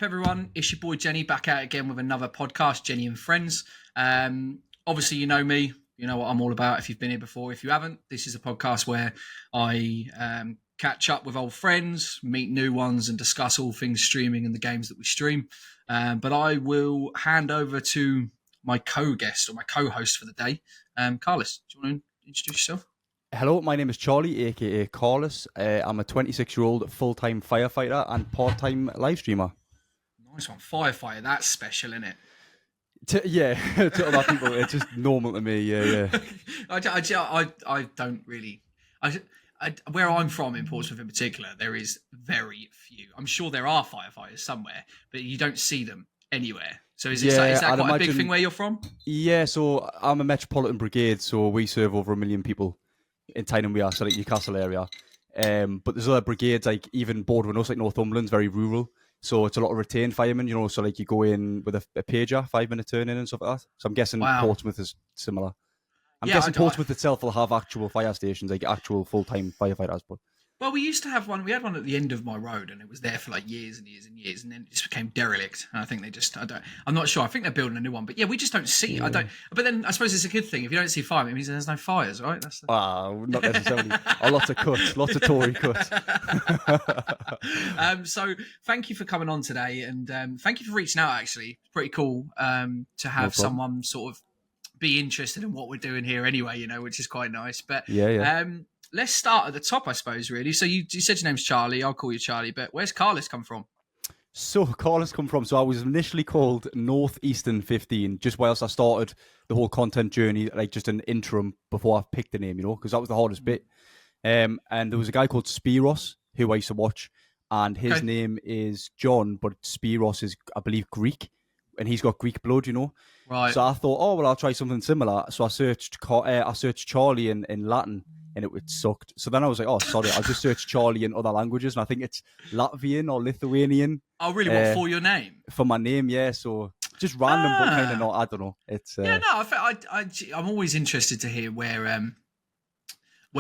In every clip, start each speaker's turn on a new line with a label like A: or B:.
A: everyone? It's your boy Jennie back out again with another podcast, Jennie and Friends. Obviously, you know me. You know what I'm all about if you've been here before. If you haven't, this is a podcast where I catch up with old friends, meet new ones, and discuss all things streaming and the games that we stream. But I will hand over to my co-guest or my co-host for the day, Karliss. Do you want to introduce yourself?
B: Hello, my name is Charlie, aka Karliss. I'm a 26-year-old full-time firefighter and part-time live streamer.
A: Nice one, firefighter. That's special, isn't it?
B: To other people, it's just normal to me. Yeah.
A: I don't really. Where I'm from in Portsmouth in particular, there is very few. I'm sure there are firefighters somewhere, but you don't see them anywhere. So is that quite a big thing where you're from?
B: Yeah, so I'm a Metropolitan Brigade, so we serve over 1 million people in Tyne we are, so like Newcastle area. But there's other brigades, like even bordering us, like Northumberland's very rural. So it's a lot of retained firemen, you know, so like you go in with a pager, 5-minute turn in and stuff like that. So I'm guessing Portsmouth is similar. I'm guessing Portsmouth itself will have actual fire stations, like actual full-time firefighters. But
A: well, we used to have one. We had one at the end of my road, and it was there for like years and years and years, and then it just became derelict. And I think I'm not sure. I think they're building a new one, but yeah, we just don't see.
B: Yeah.
A: But then I suppose it's a good thing if you don't see firemen. It means there's no fires, right?
B: Not necessarily. Lots of cuts, lots of Tory cuts.
A: So thank you for coming on today, and thank you for reaching out. Actually, it's pretty cool to have someone sort of be interested in what we're doing here, anyway. You know, which is quite nice. But let's start at the top, I suppose, really. So you said your name's Charlie. I'll call you Charlie. But where's Karliss come from?
B: So Karliss come from. So I was initially called Northeastern 15, just whilst I started the whole content journey, like just an interim before I picked the name, you know, because that was the hardest bit. And there was a guy called Spiros who I used to watch, and his name is John, but Spiros is, I believe, Greek, and he's got Greek blood, you know.
A: Right.
B: So I thought, oh well, I'll try something similar. So I searched Charlie in Latin. And it sucked. So then I was like, oh, sorry, I'll just search Charlie in other languages. And I think it's Latvian or Lithuanian.
A: Oh, really? What, for your name?
B: For my name, yeah. So just random, but kind of not, I don't know. It's
A: I'm always interested to hear where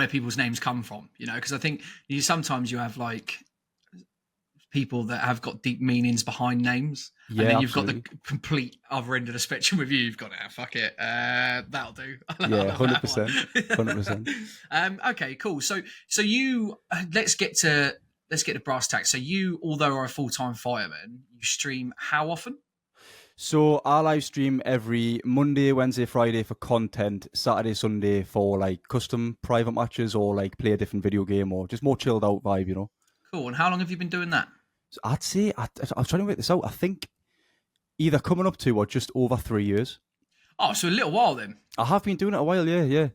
A: people's names come from, you know, because I think sometimes you have like people that have got deep meanings behind names.
B: Yeah,
A: and then you've
B: absolutely.
A: got the complete other end of the spectrum with you. You've got fuck it. That'll do.
B: Yeah, 100%. 100%.
A: Okay, cool. So you let's get to brass tacks. So you, although are a full-time fireman, you stream how often?
B: So I live stream every Monday, Wednesday, Friday for content, Saturday, Sunday for like custom private matches or like play a different video game or just more chilled out vibe, you know.
A: Cool. And how long have you been doing that?
B: So I'd say, I was trying to work this out, I think either coming up to or just over 3 years.
A: Oh, so a little while then.
B: I have been doing it a while, yeah.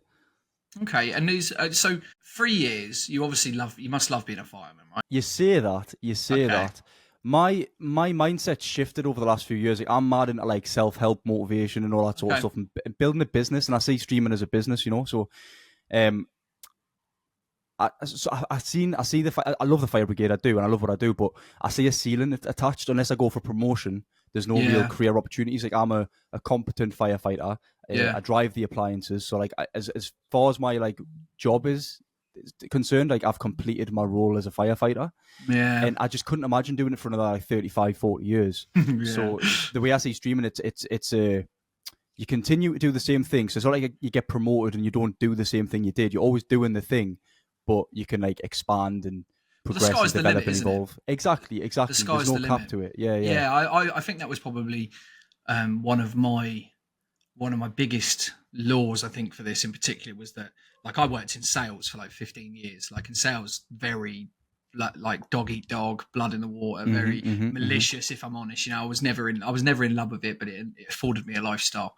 A: Okay, and so 3 years. You obviously you must love being a fireman, right?
B: You say that. My mindset shifted over the last few years. Like, I'm mad into like self-help, motivation, and all that sort of stuff, and building a business. And I see streaming as a business, you know. So, I love the fire brigade, I do, and I love what I do. But I see a ceiling attached unless I go for promotion. There's no real career opportunities. Like, I'm a competent firefighter. I drive the appliances. So like as far as my like job is concerned, like I've completed my role as a firefighter.
A: Yeah.
B: And I just couldn't imagine doing it for another like 35, 40 years. So the way I see streaming, it's you continue to do the same thing. So it's not like you get promoted and you don't do the same thing you did. You're always doing the thing, but you can like expand and progress and develop and evolve. Exactly. There's no cap to it. Yeah.
A: I think that was probably one of my biggest laws, I think, for this in particular, was that like I worked in sales for like 15 years. Like in sales, very like dog eat dog, blood in the water, very malicious. If I'm honest, you know, I was never in love with it, but it afforded me a lifestyle.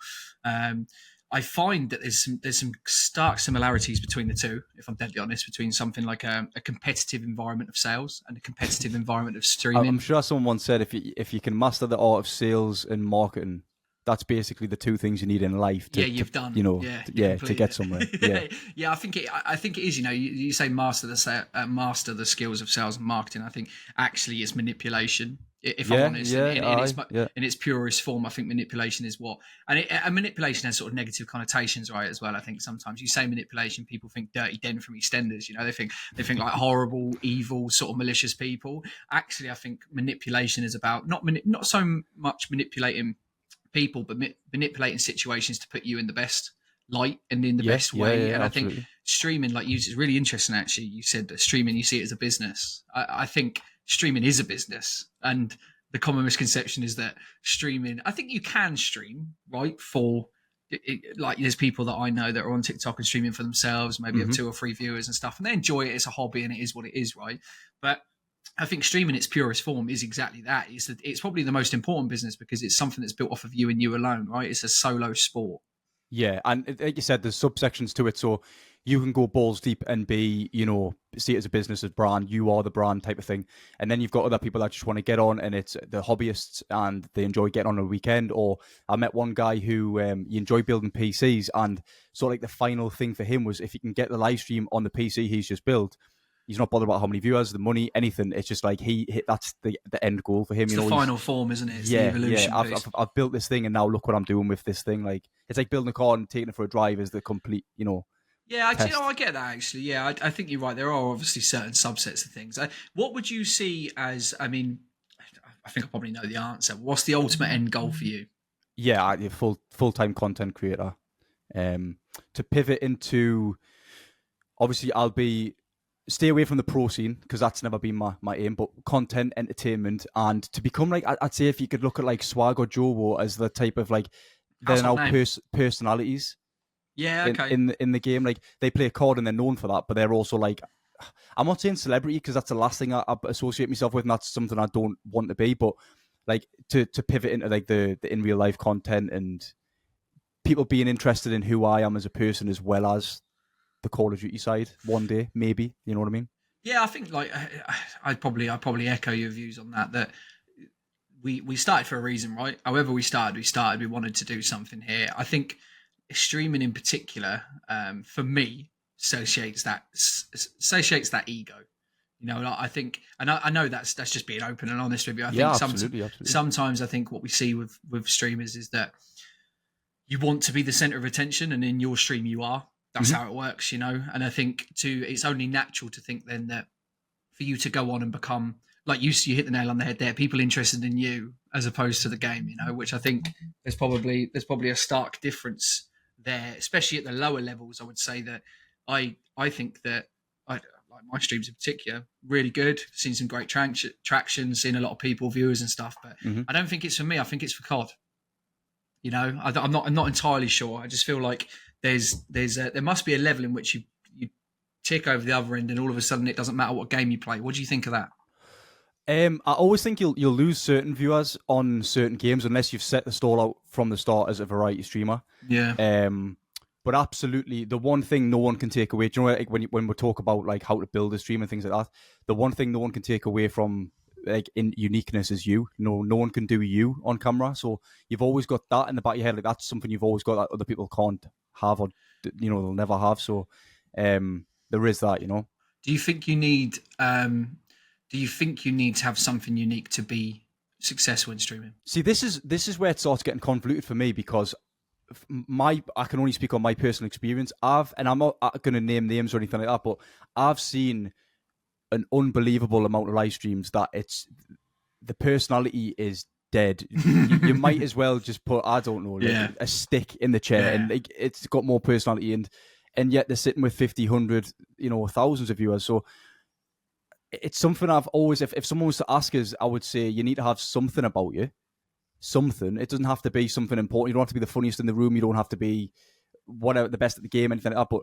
A: I find that there's some stark similarities between the two, if I'm deadly honest, between something like a competitive environment of sales and a competitive environment of streaming.
B: I'm sure someone once said if you can master the art of sales and marketing, that's basically the two things you need in life to get somewhere.
A: I think it is. You know, you say master the skills of sales and marketing. I think actually it's manipulation. if I'm honest.
B: Yeah.
A: In its purest form, I think manipulation is what, and manipulation has sort of negative connotations, right? As well, I think sometimes you say manipulation, people think Dirty Den from EastEnders. You know, they think like horrible, evil, sort of malicious people. Actually, I think manipulation is about not so much manipulating people, but manipulating situations to put you in the best light and in the best way. And I
B: absolutely.
A: think streaming, like you, is really interesting. Actually, you said that streaming, you see it as a business. I think streaming is a business, and the common misconception is that streaming. I think you can stream, right? Like there's people that I know that are on TikTok and streaming for themselves, maybe have 2 or 3 viewers and stuff, and they enjoy it. It's a hobby, and it is what it is, right? But I think streaming, its purest form, is exactly that. It's probably the most important business because it's something that's built off of you and you alone, right? It's a solo sport.
B: Yeah, and like you said, there's subsections to it, so you can go balls deep and be, see it as a business, as brand, you are the brand type of thing. And then you've got other people that just want to get on, and it's the hobbyists, and they enjoy getting on a weekend. Or I met one guy who he enjoyed building PCs, and so like the final thing for him was if he can get the live stream on the PC he's just built, he's not bothered about how many viewers, the money, anything. It's just like that's the end goal for him.
A: It's the final form, isn't it? It's the evolution.
B: Yeah. I've built this thing, and now look what I'm doing with this thing. Like it's like building a car and taking it for a drive is the complete,
A: Yeah, I get that actually. Yeah, I think you're right. There are obviously certain subsets of things. What would you see as? I mean, I think I probably know the answer. What's the ultimate end goal for you?
B: Yeah, I'm a full-time content creator. To pivot into, obviously, stay away from the pro scene because that's never been my aim, but content, entertainment, and to become like, I'd say if you could look at like Swag or Jowo as the type of like, they're now personalities.
A: Yeah, okay.
B: In the game, like they play a card and they're known for that, but they're also like, I'm not saying celebrity because that's the last thing I associate myself with, and that's something I don't want to be, but like to pivot into like the in real life content and people being interested in who I am as a person as well as the Call of Duty side one day, maybe. You know what I mean?
A: Yeah, I think like I'd probably echo your views on that. That we started for a reason, right? However we started. We wanted to do something here. I think streaming in particular, for me, associates that ego. I think, and I know that's just being open and honest with you. I think
B: absolutely.
A: Sometimes I think what we see with streamers is that you want to be the center of attention, and in your stream you are. That's how it works, And I think it's only natural to think then that for you to go on and become, like you hit the nail on the head there, people interested in you as opposed to the game, which I think there's probably a stark difference there, especially at the lower levels. I would say that I think that like my streams in particular, really good, seen some great traction, seen a lot of people, viewers and stuff, but I don't think it's for me. I think it's for COD. I'm not entirely sure. I just feel like there must be a level in which you tick over the other end, and all of a sudden it doesn't matter what game you play. What do you think of that?
B: I always think you'll lose certain viewers on certain games unless you've set the stall out from the start as a variety streamer.
A: Yeah.
B: But absolutely, the one thing no one can take away, do you know, like when we talk about like how to build a stream and things like that, the one thing no one can take away from like in uniqueness is you. No one can do you on camera. So you've always got that in the back of your head. Like that's something you've always got that other people can't have, or they'll never have. So there is that.
A: Do you think you need? Do you think you need to have something unique to be successful in streaming?
B: See, this is where it starts getting convoluted for me because I can only speak on my personal experience. I'm not going to name names or anything like that, but I've seen an unbelievable amount of live streams that the personality is dead. You might as well just put, I don't know, like a stick in the chair, and like, it's got more personality, and yet they're sitting with 50, 100, thousands of viewers. So it's something I've always, if someone was to ask us, I would say you need to have something about you. Something. It doesn't have to be something important. You don't have to be the funniest in the room. You don't have to be whatever, the best at the game, anything like that. But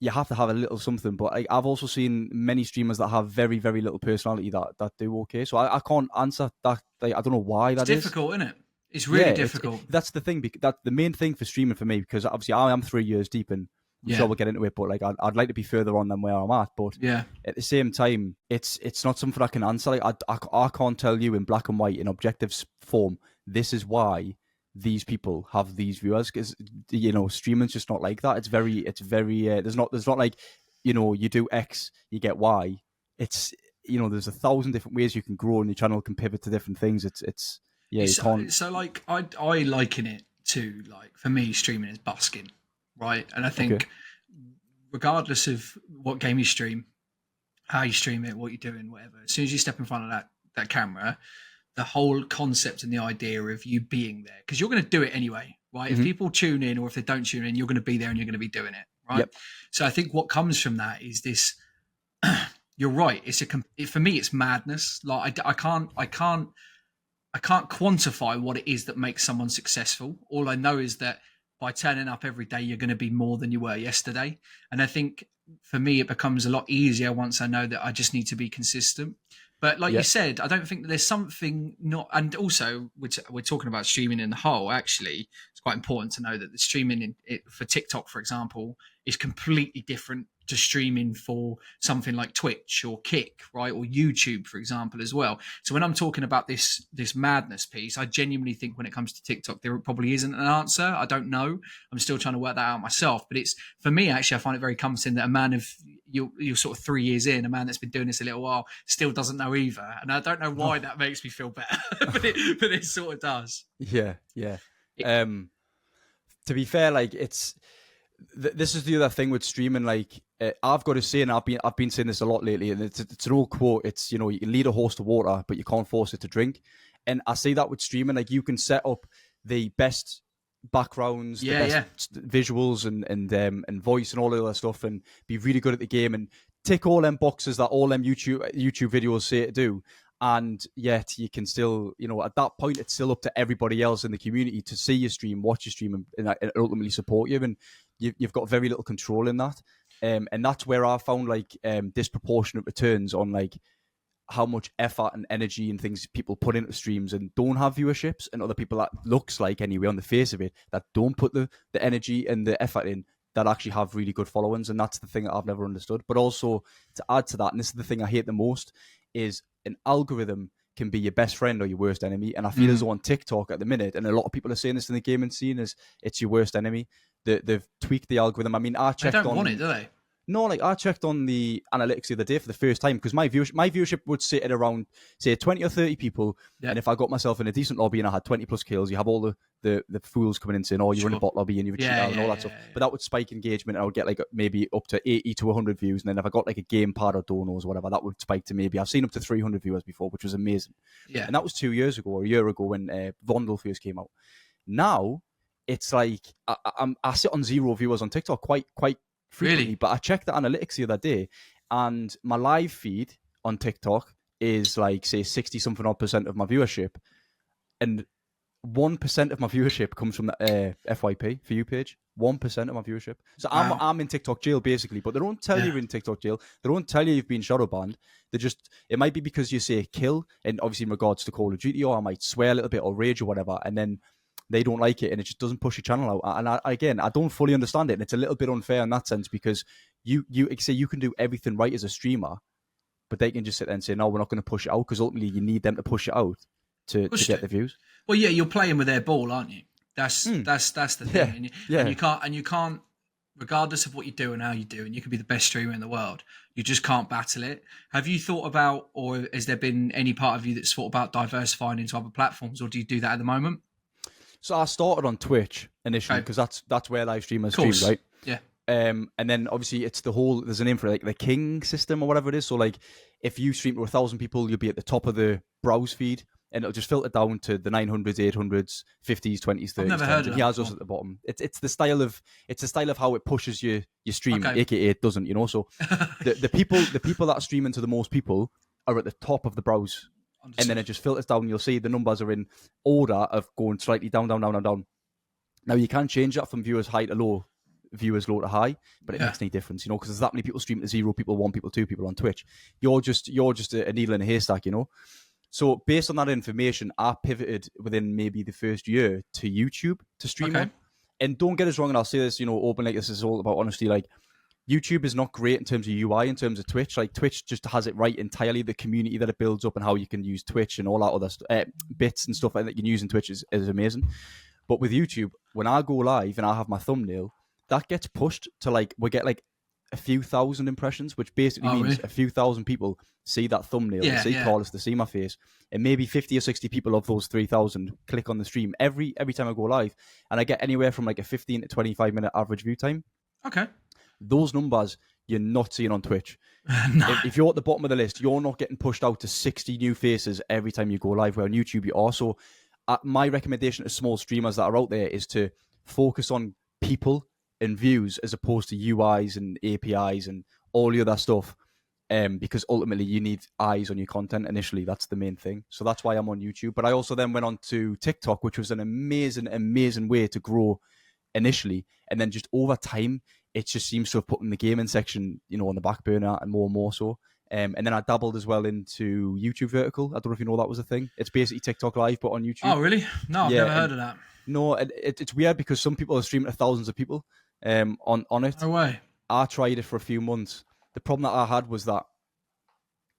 B: you have to have a little something. But I've also seen many streamers that have very, very little personality that do okay. So I can't answer that. I don't know why that is.
A: It's difficult, isn't it? It's really difficult.
B: That's the thing. That's the main thing for streaming for me, because obviously I am 3 years deep, and I'm sure we'll get into it. But like I'd like to be further on than where I'm at. But at the same time, it's not something I can answer. Like I can't tell you in black and white in objective form, this is why these people have these viewers, because streaming's just not like that. It's very there's not like you do X, you get Y. It's there's 1,000 different ways you can grow, and your channel can pivot to different things. You can't.
A: So like I liken it to, like, for me, streaming is busking, right? And I
B: Okay.
A: think regardless of what game you stream, how you stream it, what you're doing, whatever, as soon as you step in front of that camera, the whole concept and the idea of you being there, because you're going to do it anyway, right?
B: Mm-hmm.
A: If people tune in or if they don't tune in, you're going to be there and you're going to be doing it, right?
B: Yep.
A: So I think what comes from that is this. You're right. For me, it's madness. Like I can't quantify what it is that makes someone successful. All I know is that by turning up every day, you're going to be more than you were yesterday. And I think for me, it becomes a lot easier once I know that I just need to be consistent. But like you said, I don't think that there's something not. And also, we're talking about streaming in the whole. Actually, it's quite important to know that the streaming for TikTok, for example, is completely different to streaming for something like Twitch or Kick, right, or YouTube, for example, as well. So when I'm talking about this madness piece, I genuinely think when it comes to TikTok, there probably isn't an answer. I don't know. I'm still trying to work that out myself. But it's, for me, actually, I find it very comforting that a man of you're sort of 3 years in, a man that's been doing this a little while still doesn't know either. And I don't know why that makes me feel better, but it sort of does.
B: Yeah. To be fair, like this is the other thing with streaming. Like I've got to say, and I've been saying this a lot lately, and it's an old quote. It's, you can lead a horse to water, but you can't force it to drink. And I say that with streaming, like you can set up the best backgrounds, the best visuals and voice and all the other stuff, and be really good at the game and tick all them boxes that all them YouTube videos say to do. And yet you can still, at that point, it's still up to everybody else in the community to see your stream, watch your stream, and ultimately support you. And you've got very little control in that. And that's where I found like disproportionate returns on like how much effort and energy and things people put into streams and don't have viewerships, and other people that looks like, anyway, on the face of it, that don't put the energy and the effort in, that actually have really good followings. And that's the thing that I've never understood. But also, to add to that, and this is the thing I hate the most, is an algorithm can be your best friend or your worst enemy. And I feel as though on TikTok at the minute, and a lot of people are saying this in the gaming scene, is it's your worst enemy. They've tweaked the algorithm. I mean, I checked
A: They don't want it, do they?
B: No, like I checked on the analytics the other day for the first time, because my viewership would sit at around, say, 20 or 30 people. Yeah. And if I got myself in a decent lobby and I had 20 plus kills, you have all the fools coming in saying, oh, you're in a bot lobby and you're a cheater and all that stuff. But that would spike engagement, and I would get like maybe up to 80 to 100 views. And then if I got like a gamepad or donos or whatever, that would spike to maybe, I've seen up to 300 viewers before, which was amazing. Yeah. And that was 2 years ago or a year ago when Vondel first came out. Now, it's like I sit on 0 viewers on TikTok quite frequently. Really? But I checked the analytics the other day, and my live feed on TikTok is like, say, 60-something% of my viewership, and 1% of my viewership comes from the FYP for you page. 1% of my viewership. So I'm in TikTok jail basically, but they don't tell you you're in TikTok jail. They don't tell you you've been shadow banned. It might be because you say kill, and obviously in regards to Call of Duty, or I might swear a little bit or rage or whatever, and then they don't like it, and it just doesn't push your channel out. And I don't fully understand it, and it's a little bit unfair in that sense, because you say you can do everything right as a streamer, but they can just sit there and say, no, we're not going to push it out, because ultimately you need them to push it out to get the views.
A: Well, yeah, you're playing with their ball, aren't you? That's the thing. And you can't, regardless of what you do and how you do, and you can be the best streamer in the world, you just can't battle it. Have you thought about, or has there been any part of you that's thought about diversifying into other platforms, or do you do that at the moment?
B: So I started on Twitch initially, because that's where live streamers stream, right?
A: Yeah.
B: And then obviously it's there's a name for it, like the King system or whatever it is. So like if you stream to 1,000 people, you'll be at the top of the browse feed, and it'll just filter down to the 900s, 800s, 50s, 20s, 30s.
A: I've never heard of that.
B: He has us at the bottom. It's the style of how it pushes your stream, aka it doesn't, So the people that stream into the most people are at the top of the browse. And then it just filters down. You'll see the numbers are in order of going slightly down, down, down, down, down. Now you can change that from viewers high to low, viewers low to high, but it makes any difference, because there's that many people streaming to 0 people, 1 people, 2 people on Twitch. You're just a needle in a haystack, So based on that information, I pivoted within maybe the first year to YouTube to stream on. And don't get us wrong, and I'll say this, open, like this is all about honesty. Like, YouTube is not great in terms of UI, in terms of Twitch. Like, Twitch just has it right entirely. The community that it builds up and how you can use Twitch and all that other bits and stuff that you can use in Twitch is amazing. But with YouTube, when I go live and I have my thumbnail, that gets pushed to we get a few thousand impressions, which basically means
A: really?
B: a few thousand people see that thumbnail, they
A: Yeah,
B: see
A: yeah.
B: Karliss, they see my face, and maybe 50 or 60 people of those 3,000 click on the stream every time I go live, and I get anywhere from like a 15 to 25-minute average view time.
A: Okay.
B: Those numbers you're not seeing on Twitch.
A: No.
B: If you're at the bottom of the list, you're not getting pushed out to 60 new faces every time you go live, where on YouTube you are. So my recommendation to small streamers that are out there is to focus on people and views as opposed to UIs and APIs and all the other stuff, because ultimately you need eyes on your content initially. That's the main thing. So that's why I'm on YouTube. But I also then went on to TikTok, which was an amazing way to grow initially, and then just over time it just seems to have put in the gaming section, on the back burner and more so. And then I dabbled as well into YouTube vertical. I don't know if you know that was a thing. It's basically TikTok live but on YouTube.
A: Oh really? No, I've never heard of that.
B: No, it's weird because some people are streaming to thousands of people on it.
A: No way.
B: I tried it for a few months. The problem that I had was that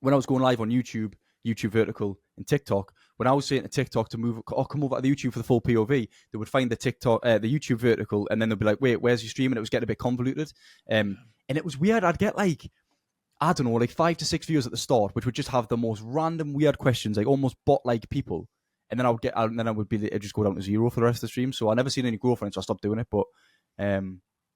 B: when I was going live on YouTube vertical, and TikTok, when I was saying to TikTok to move or come over to the YouTube for the full POV, they would find the YouTube vertical, and then they'd be like, "Wait, where's your stream?" And it was getting a bit convoluted. And it was weird. I'd get like, I don't know, like 5 to 6 viewers at the start, which would just have the most random weird questions, like almost bot-like people. And then it'd just go down to 0 for the rest of the stream. So I never seen any growth on it, so I stopped doing it. But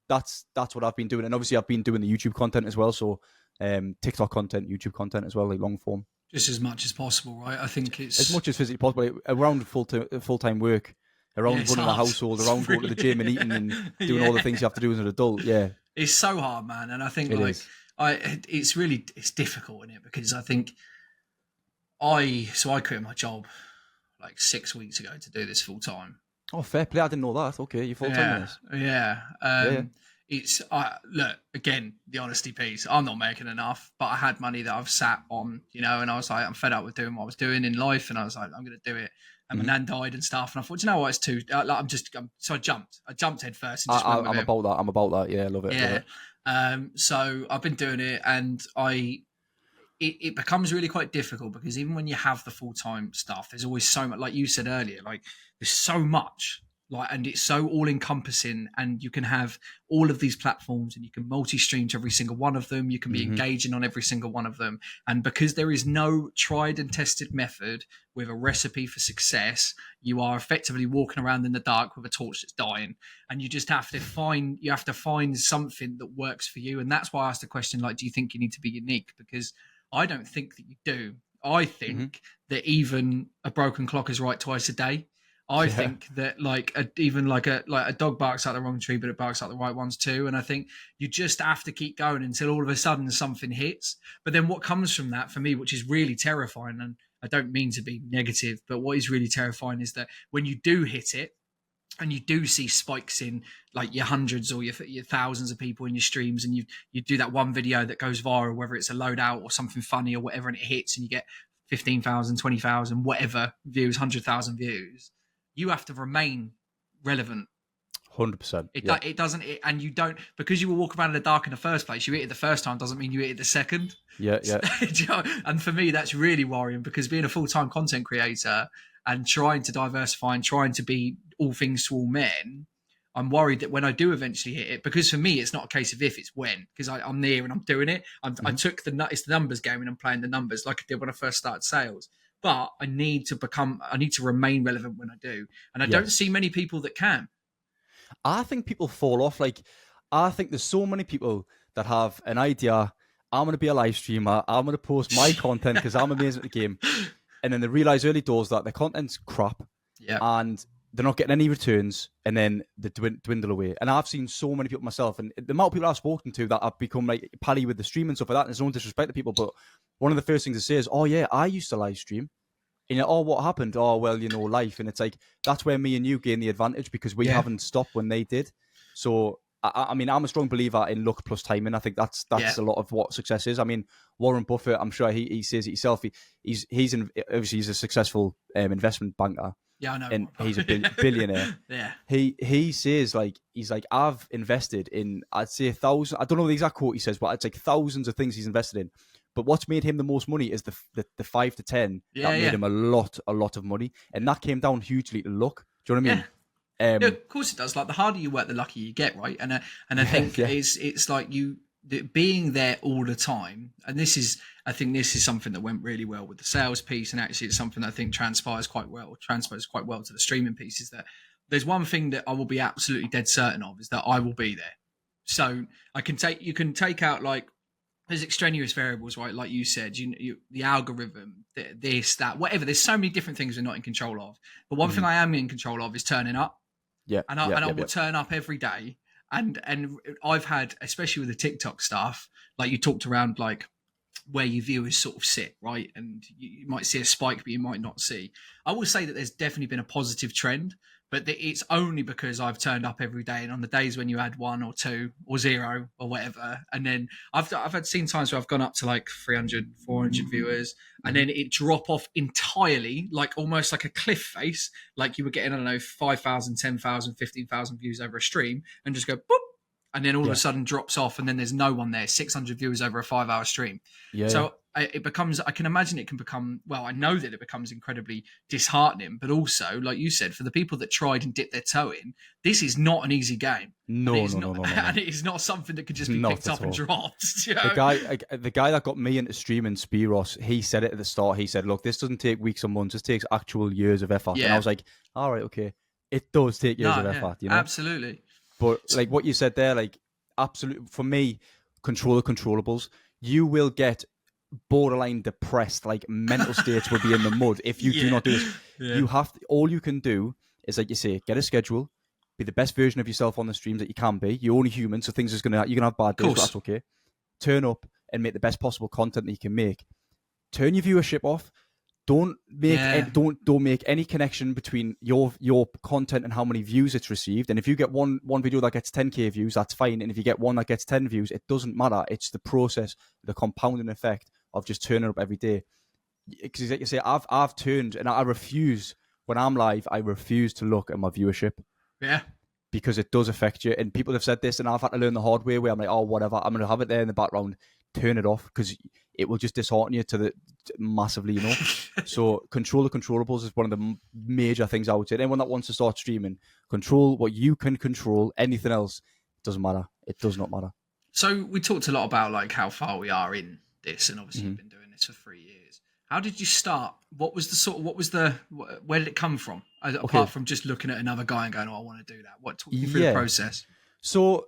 B: that's what I've been doing, and obviously I've been doing the YouTube content as well. So TikTok content, YouTube content as well, like long form.
A: Just as much as possible, right? I think it's
B: as much as physically possible, around full-time work, around running a household, around going to the gym and eating and doing all the things you have to do as an adult. Yeah,
A: it's so hard, man. And I think it's difficult in it, because I think I quit my job like 6 weeks ago to do this full time.
B: Oh, fair play. I didn't know that. Okay, you're full-time in this.
A: Yeah. It's look, again, the honesty piece. I'm not making enough, but I had money that I've sat on, and I was like, I'm fed up with doing what I was doing in life, and I was like, I'm going to do it. And my nan died and stuff, and I thought, you know what, it's too. So I jumped head first. And just
B: I'm about that. I'm about that. Yeah, love it.
A: Yeah. Love it. So I've been doing it, and it becomes really quite difficult, because even when you have the full-time stuff, there's always so much, like you said earlier, like there's so much. And it's so all-encompassing, and you can have all of these platforms, and you can multi-stream to every single one of them. You can be engaging on every single one of them. And because there is no tried and tested method with a recipe for success, you are effectively walking around in the dark with a torch that's dying. And you just have to find something that works for you. And that's why I asked the question, like, do you think you need to be unique? Because I don't think that you do. I think that even a broken clock is right twice a day. I think that even a dog barks at the wrong tree, but it barks at the right ones too. And I think you just have to keep going until all of a sudden something hits. But then what comes from that for me, which is really terrifying, and I don't mean to be negative, but what is really terrifying is that when you do hit it, and you do see spikes in like your hundreds or your thousands of people in your streams, and you do that one video that goes viral, whether it's a loadout or something funny or whatever, and it hits, and you get 15,000, 20,000, whatever views, 100,000 views. You have to remain relevant.
B: 100%.
A: It doesn't, and you don't, because you will walk around in the dark in the first place. You hit it the first time doesn't mean you hit it the second.
B: Yeah.
A: And for me, that's really worrying, because being a full-time content creator and trying to diversify and trying to be all things to all men, I'm worried that when I do eventually hit it, because for me, it's not a case of if, it's when, because I'm there and I'm doing it. I took it's the numbers game, and I'm playing the numbers like I did when I first started sales. But I need to remain relevant when I do. And I don't see many people that can.
B: I think people fall off. Like, I think there's so many people that have an idea. I'm going to be a live streamer. I'm going to post my content because I'm amazing at the game. And then they realize early doors that their content's crap.
A: Yeah.
B: And they're not getting any returns. And then they dwindle away. And I've seen so many people myself. And the amount of people I've spoken to that have become like pally with the stream and stuff like that. And there's no disrespect to people. But one of the first things they say is, oh, yeah, I used to live stream. And you're like, oh, what happened? Oh, well, life. And it's like, that's where me and you gain the advantage, because we haven't stopped when they did. So, I mean, I'm a strong believer in luck plus timing. I think that's a lot of what success is. I mean, Warren Buffett, I'm sure he says it himself. Obviously he's a successful investment banker.
A: Yeah, I know.
B: And he's a billionaire.
A: Yeah.
B: He says, he's like, I've invested in, I'd say 1,000, I don't know the exact quote he says, but it's like thousands of things he's invested in. But what's made him the most money is the 5 to 10 that made him a lot of money. And that came down hugely to luck. Do you know what I mean?
A: Yeah, of course it does. Like, the harder you work, the luckier you get, right? And I think it's like being there all the time, and I think this is something that went really well with the sales piece, and actually it's something that I think transpires quite well to the streaming piece, is that there's one thing that I will be absolutely dead certain of, is that I will be there. So you can take out, like, there's extraneous variables, right? Like you said, the algorithm, this, that, whatever. There's so many different things we're not in control of. But one thing I am in control of is turning up.
B: Yeah,
A: and I will turn up every day. And I've had, especially with the TikTok stuff, like you talked around, like where your viewers sort of sit, right? And you might see a spike, but you might not see. I will say that there's definitely been a positive trend, but it's only because I've turned up every day. And on the days when you had 1 or 2 or 0 or whatever, and then I've seen times where I've gone up to like 300, 400 viewers, and then it drop off entirely, like almost like a cliff face, like you were getting, I don't know, 5,000, 10,000, 15,000 views over a stream, and just go boop, and then all of a sudden drops off, and then there's no one there. 600 viewers over a 5-hour stream. So it becomes, I can imagine it can become, well, I know that it becomes incredibly disheartening, but also, like you said, for the people that tried and dipped their toe in, this is not an easy game.
B: No.
A: And it is not something that can just be picked up and dropped. You know?
B: The guy that got me into streaming, Spiros, he said it at the start. He said, look, this doesn't take weeks or months. This takes actual years of effort. And I was like, all right, okay. It does take years of effort, you know?
A: Absolutely.
B: But like what you said there, like, absolutely, for me, control the controllables. You will get borderline depressed, like mental states will be in the mud if you do not do this. You have to, all you can do is, like you say, get a schedule, be the best version of yourself on the streams that you can be. You're only human, so you're gonna have bad days, but that's okay. Turn up and make the best possible content that you can make. Turn your viewership off. Don't make any connection between your content and how many views it's received. And if you get one video that gets 10k views, that's fine. And if you get one that gets 10 views, it doesn't matter. It's the process, the compounding effect of just turning up every day. Because like you say, I've turned, and I refuse, when I'm live, I refuse to look at my viewership.
A: Yeah.
B: Because it does affect you. And people have said this, and I've had to learn the hard way, where I'm like, oh, whatever, I'm going to have it there in the background. Turn it off, because it will just dishearten you massively, you know. So control the controllables is one of the major things I would say. Anyone that wants to start streaming, control what you can control. Anything else doesn't matter. It does not matter.
A: So we talked a lot about like how far we are in this, and obviously you've been doing this for 3 years. How did you start? Where did it come from? Apart from just looking at another guy and going, oh, I want to do that. Talk me through the process.
B: So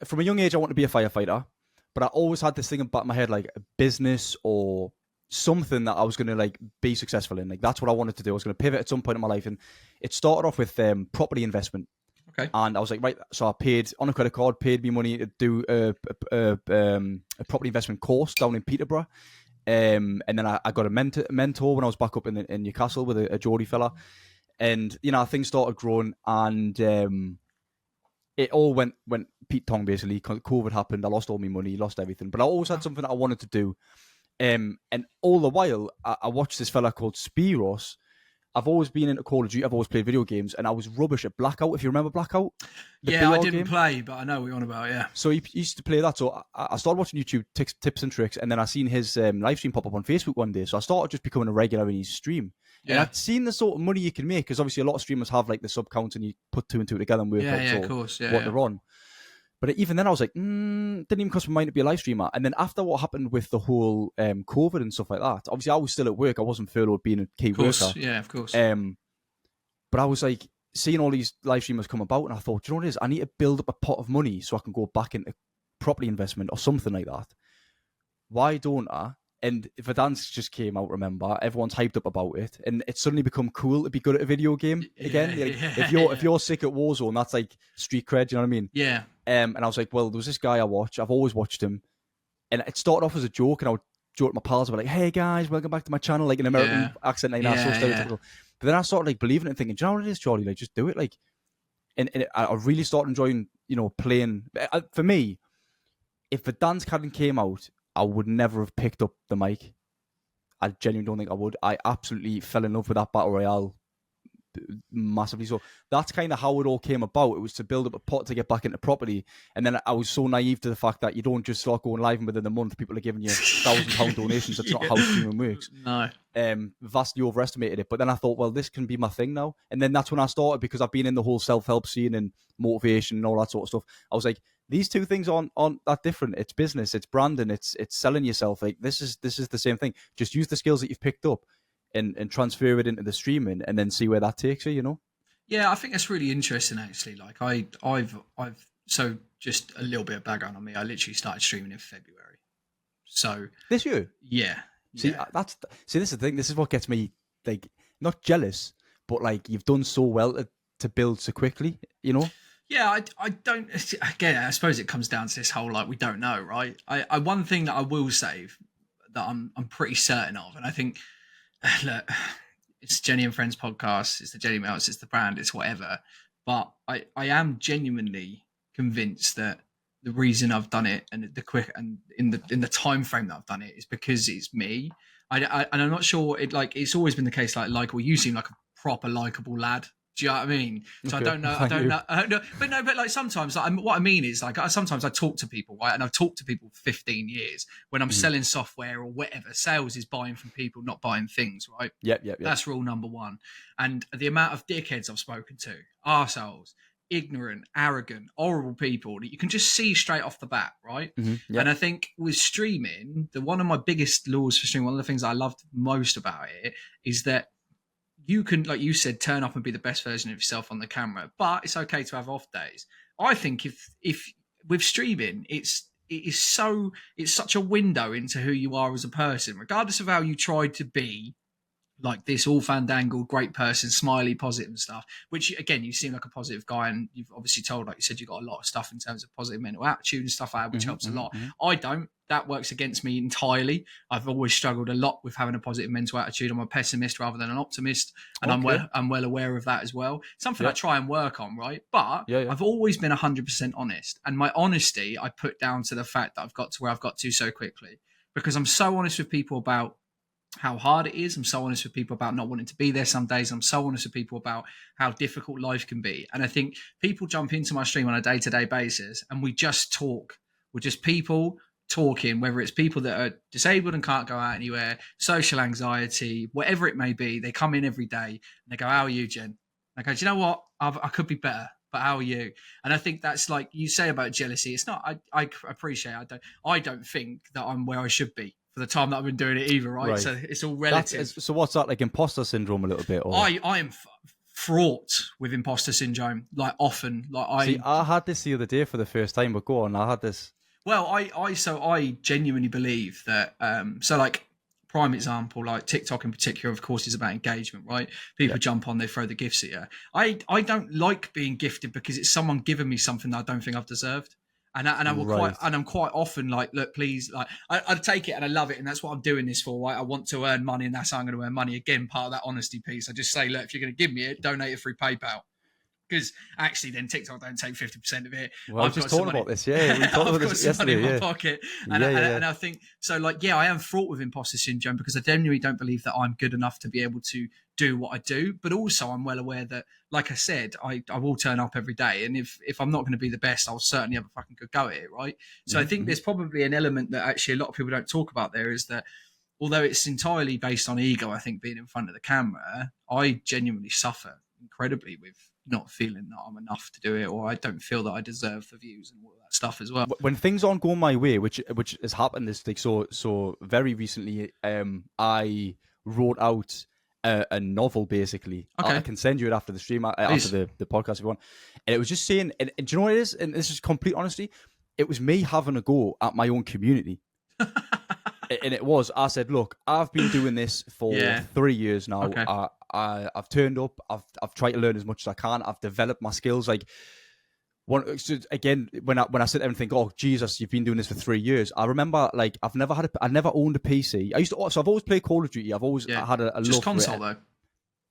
B: from a young age, I wanted to be a firefighter. But I always had this thing in the back of my head, like a business or something that I was going to like be successful in. Like that's what I wanted to do. I was going to pivot at some point in my life. And it started off with property investment.
A: Okay.
B: And I was like, right, so I paid on a credit card, paid me money to do a property investment course down in Peterborough. And then I got a mentor when I was back up in Newcastle with a Geordie fella. And, you know, things started growing, and it all went Pete Tong, basically. COVID happened. I lost all my money, lost everything. But I always had something that I wanted to do. And all the while, I watched this fella called Spiros. I've always been into Call of Duty. I've always played video games. And I was rubbish at Blackout, if you remember Blackout.
A: Yeah, I didn't play, but I know what you're on about, yeah.
B: So he used to play that. So I started watching YouTube tips and tricks. And then I seen his live stream pop up on Facebook one day. So I started just becoming a regular in his stream. Yeah. And I'd seen the sort of money you can make, because obviously a lot of streamers have like the sub counts, and you put 2 and 2 together and work out what they're on. But even then I was like, didn't even cross my mind to be a live streamer. And then after what happened with the whole COVID and stuff like that, obviously I was still at work. I wasn't furloughed being a key worker.
A: Yeah, of course.
B: But I was like seeing all these live streamers come about, and I thought, do you know what it is? I need to build up a pot of money so I can go back into property investment or something like that. Why don't I? And Verdansk just came out, remember? Everyone's hyped up about it. And it's suddenly become cool to be good at a video game again. If you're sick at Warzone, that's like street cred, you know what I mean?
A: Yeah.
B: And I was like, well, there was this guy I watch. I've always watched him. And it started off as a joke, and I would joke to my pals about like, hey guys, welcome back to my channel, like an American accent like that, so stereotypical. But then I started like believing it and thinking, do you know what it is, Charlie? Like, just do it. Like, and I really started enjoying, you know, playing. For me, if Verdansk hadn't came out, I would never have picked up the mic. I genuinely don't think I would. I absolutely fell in love with that Battle Royale massively. So that's kind of how it all came about. It was to build up a pot to get back into property. And then I was so naive to the fact that you don't just start going live and within a month people are giving you £1,000 donations. That's not how streaming works.
A: No.
B: Vastly overestimated it. But then I thought, well, this can be my thing now. And then that's when I started, because I've been in the whole self-help scene and motivation and all that sort of stuff. I was like, these two things aren't that different. It's business, it's branding, it's selling yourself. Like this is the same thing. Just use the skills that you've picked up and transfer it into the streaming, and then see where that takes you. You know.
A: Yeah, I think that's really interesting actually. Like I've so just a little bit of background on me. I literally started streaming in February. So
B: This year.
A: yeah.
B: See, this is the thing. This is what gets me like not jealous, but like you've done so well to build so quickly. You know.
A: Yeah, I don't. Again, I suppose it comes down to this whole like we don't know, right? I one thing that I will say that I'm pretty certain of, and I think look, it's Jennie and Friends podcast, it's the Jennie Melts, it's the brand, it's whatever. But I am genuinely convinced that the reason I've done it and the quick and in the time frame that I've done it is because it's me. And I'm not sure it's always been the case. Like, well, you seem like a proper likable lad. Do you know what I mean? So okay. I don't know. But like sometimes, like, what I mean is like sometimes I talk to people, right? And I've talked to people for 15 years when I'm selling software or whatever. Sales is buying from people, not buying things, right?
B: Yep.
A: That's rule number one. And the amount of dickheads I've spoken to, arseholes, ignorant, arrogant, horrible people that you can just see straight off the bat, right?
B: Mm-hmm. Yep.
A: And I think with streaming, one of my biggest laws for streaming, one of the things I loved most about it is that you can, like you said, turn up and be the best version of yourself on the camera, but it's okay to have off days. I think if with streaming, it's such a window into who you are as a person, regardless of how you tried to be like this all fandangled great person, smiley, positive and stuff, which again, you seem like a positive guy, and you've obviously told, like you said, you've got a lot of stuff in terms of positive mental attitude and stuff like that, which helps a lot. I don't. That works against me entirely. I've always struggled a lot with having a positive mental attitude. I'm a pessimist rather than an optimist, and I'm well aware of that as well. Something I try and work on, right? But I've always been 100% honest, and my honesty I put down to the fact that I've got to where I've got to so quickly because I'm so honest with people about how hard it is. I'm so honest with people about not wanting to be there some days. I'm so honest with people about how difficult life can be. And I think people jump into my stream on a day-to-day basis and we just talk. We're just people talking, whether it's people that are disabled and can't go out anywhere, social anxiety, whatever it may be. They come in every day and they go, how are you, Jen? I go, do you know what? I could be better, but how are you? And I think that's like you say about jealousy. It's not, I appreciate, I don't think that I'm where I should be for the time that I've been doing it either, right? So it's all relative.
B: So what's that, like imposter syndrome a little bit? Or?
A: I am fraught with imposter syndrome, like often. Like
B: I had this the other day for the first time, but go on, I had this.
A: Well, I genuinely believe that, so like prime example, like TikTok in particular, of course, is about engagement, right? People jump on, they throw the gifts at you. I don't like being gifted because it's someone giving me something that I don't think I've deserved. And I'm quite often like, look, please, like I take it and I love it, and that's what I'm doing this for. Right? I want to earn money, and that's how I'm going to earn money. Again, part of that honesty piece. I just say, look, if you're going to give me it, donate it through PayPal. Because actually, then TikTok don't take 50% of it.
B: Well, I was just talking about this. Yeah, we talked about this yesterday.
A: In my pocket, and I think so. Like, yeah, I am fraught with imposter syndrome because I genuinely don't believe that I'm good enough to be able to do what I do. But also, I'm well aware that, like I said, I will turn up every day, and if I'm not going to be the best, I'll certainly have a fucking good go at it, right? So I think there's probably an element that actually a lot of people don't talk about. There is that although it's entirely based on ego, I think being in front of the camera, I genuinely suffer incredibly with not feeling that I'm enough to do it, or I don't feel that I deserve the views and all that stuff as well.
B: When things aren't going my way, which has happened this like so very recently, I wrote out a novel basically. Okay. I can send you it after the stream, after the podcast if you want. And it was just saying, and do you know what it is? And this is complete honesty. It was me having a go at my own community. And it was, I said, look, I've been doing this for 3 years now. Okay. I've turned up. I've tried to learn as much as I can. I've developed my skills. Like, again, when I sit there and think, oh Jesus, you've been doing this for 3 years. I remember, like, I never owned a PC. So I've always played Call of Duty. I've always had a
A: just
B: love
A: console
B: for it.
A: Though.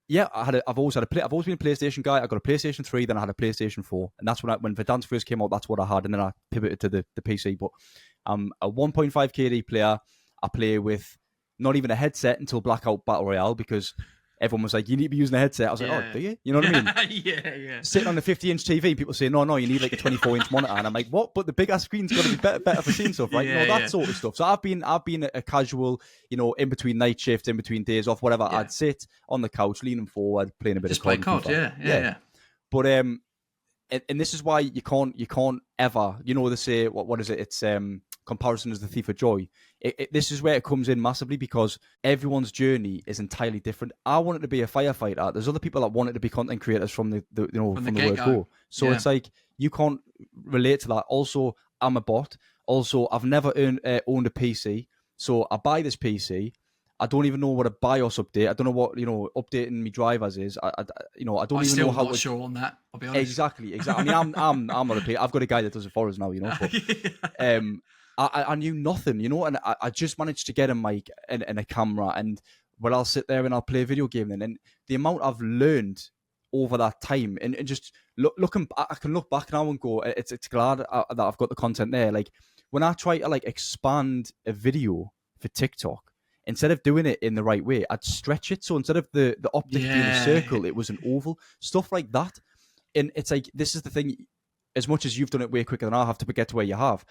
B: Yeah, I've always been a PlayStation guy. I got a PlayStation 3, then I had a PlayStation 4, and that's when Verdansk first came out. That's what I had, and then I pivoted to the PC. But I'm a 1.5 KD player. I play with not even a headset until Blackout Battle Royale because everyone was like, you need to be using a headset. I was like, oh, do you? You know what I mean?
A: Yeah.
B: Sitting on a 50-inch TV, people say, no, you need like a 24-inch monitor. And I'm like, what? But the bigger screen's got to be better for seeing stuff, right? That sort of stuff. So I've been a casual, in between night shifts, in between days off, whatever. I'd sit on the couch, leaning forward, playing a bit
A: just
B: of
A: play COD, yeah.
B: But and this is why you can't ever, they say, what is it? It's comparison is the thief of joy. This is where it comes in massively, because everyone's journey is entirely different. I wanted to be a firefighter. There's other people that wanted to be content creators from the from the word go. So it's like you can't relate to that. Also, I'm a bot. Also, I've never owned a PC, so I buy this PC. I don't even know what a BIOS update. I don't know what updating my drivers is. I don't even know how.
A: I'm not sure on that. I'll be honest.
B: Exactly. I mean, I'm not a player. I've got a guy that does it for us now. But I knew nothing. And I just managed to get a mic and a camera, and I'll sit there and I'll play a video game then. And the amount I've learned over that time, and just looking, I can look back now and go, it's glad that I've got the content there. Like when I try to expand a video for TikTok, instead of doing it in the right way, I'd stretch it. So instead of the optic being a circle, it was an oval. Stuff like that. And it's like, this is the thing, as much as you've done it way quicker than I have to get to where you have,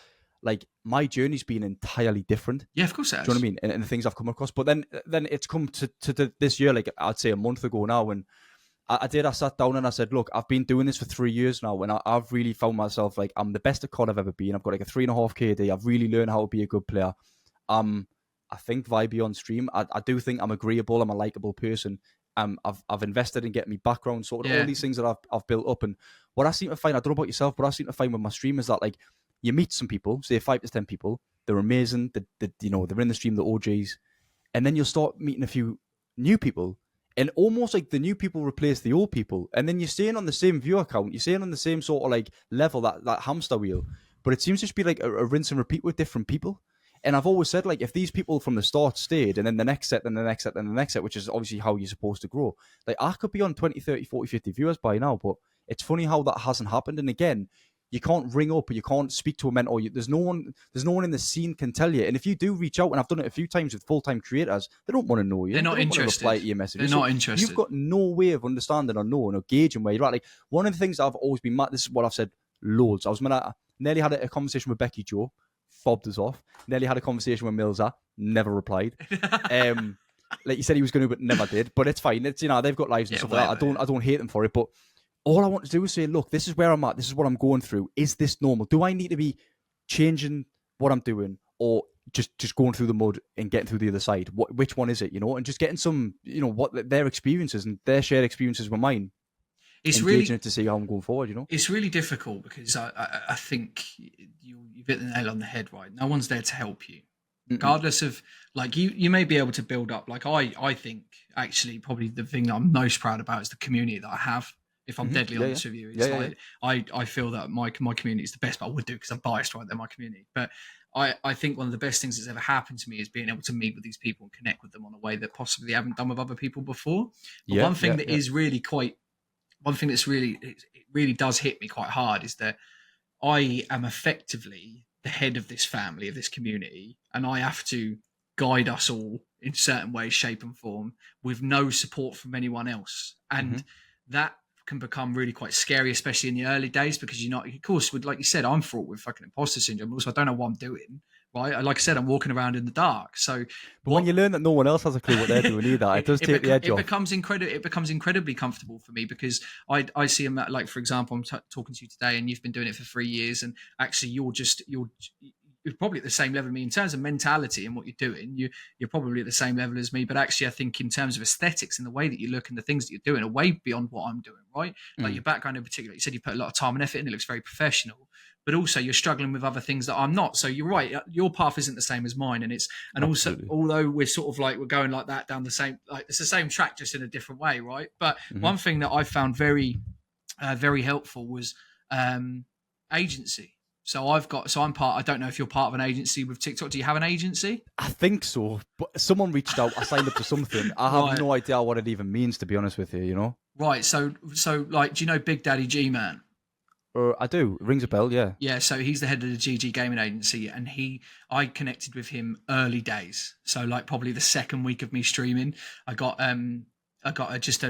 B: like my journey's been entirely different.
A: Yeah, of course it has.
B: Do you know what I mean? And the things I've come across. But then it's come to this year, like I'd say a month ago now, and I sat down and I said, look, I've been doing this for 3 years now, and I've really found myself, like, I'm the best at COD I've ever been. I've got like a 3.5 KD. I've really learned how to be a good player. I think vibey on stream. I do think I'm agreeable. I'm a likable person. I've invested in getting me background sorted. All these things that I've built up. And what I seem to find, I don't know about yourself, but I seem to find with my stream is that, like, you meet some people, say 5 to 10 people, they're amazing. They're in the stream, the OGs, and then you'll start meeting a few new people, and almost like the new people replace the old people, and then you're staying on the same viewer count, you're staying on the same sort of like level, that hamster wheel, but it seems to just be like a rinse and repeat with different people. And I've always said, like, if these people from the start stayed, and then the next set, then the next set, then the next set, which is obviously how you're supposed to grow, like, I could be on 20, 30, 40, 50 viewers by now, but it's funny how that hasn't happened. And again, you can't ring up or you can't speak to a mentor. There's no one in the scene can tell you. And if you do reach out, and I've done it a few times with full-time creators, they don't want to know you.
A: They're not interested.
B: Reply to your messages.
A: They're not interested.
B: You've got no way of understanding or knowing or gauging where you're at. Like, one of the things I've always been mad, this is what I've said loads. Nearly had a conversation with Becky Joe, fobbed us off. Nearly had a conversation with Milza, never replied. Like you said he was going to, but never did. But it's fine. It's, they've got lives and stuff like that. I don't hate them for it, but all I want to do is say, look, this is where I'm at. This is what I'm going through. Is this normal? Do I need to be changing what I'm doing, or just going through the mud and getting through the other side? Which one is it? And just getting some, what their experiences and their shared experiences with mine. It's engaging really, it to see how I'm going forward. It's
A: really difficult, because I think you've hit the nail on the head, right? No one's there to help you, regardless of, like, you may be able to build up. Like I think actually probably the thing that I'm most proud about is the community that I have. If I'm deadly honest with you, it's I feel that my community is the best, but I would do because I'm biased, right? They're my community. But I think one of the best things that's ever happened to me is being able to meet with these people and connect with them on a way that possibly I haven't done with other people before. But one thing that really does hit me quite hard is that I am effectively the head of this family, of this community, and I have to guide us all in certain ways, shape and form, with no support from anyone else. And that can become really quite scary, especially in the early days, because of course, like you said, I'm fraught with fucking imposter syndrome. Also, I don't know what I'm doing, right? Like I said, I'm walking around in the dark. So,
B: but when you learn that no one else has a clue what they're doing either, it does take the edge off.
A: It becomes incredibly comfortable for me, because I see them, like, for example, I'm talking to you today, and you've been doing it for 3 years, and actually you're probably at the same level as me in terms of mentality and what you're doing. You're probably at the same level as me, but actually I think in terms of aesthetics and the way that you look and the things that you're doing are way beyond what I'm doing, right? Like your background in particular, you said you put a lot of time and effort in, it looks very professional, but also you're struggling with other things that I'm not. So you're right, your path isn't the same as mine. And Absolutely. Also, although we're sort of like, we're going like that down the same, like it's the same track, just in a different way, right? But one thing that I found very, very helpful was agency. So I don't know if you're part of an agency with TikTok. Do you have an agency?
B: I think so, but someone reached out. I signed up to something. I have no idea what it even means, to be honest with you,
A: Right. So like, do you know Big Daddy G-Man?
B: I do. It rings a bell, yeah.
A: Yeah, so he's the head of the GG Gaming Agency, and I connected with him early days. So like probably the second week of me streaming, I got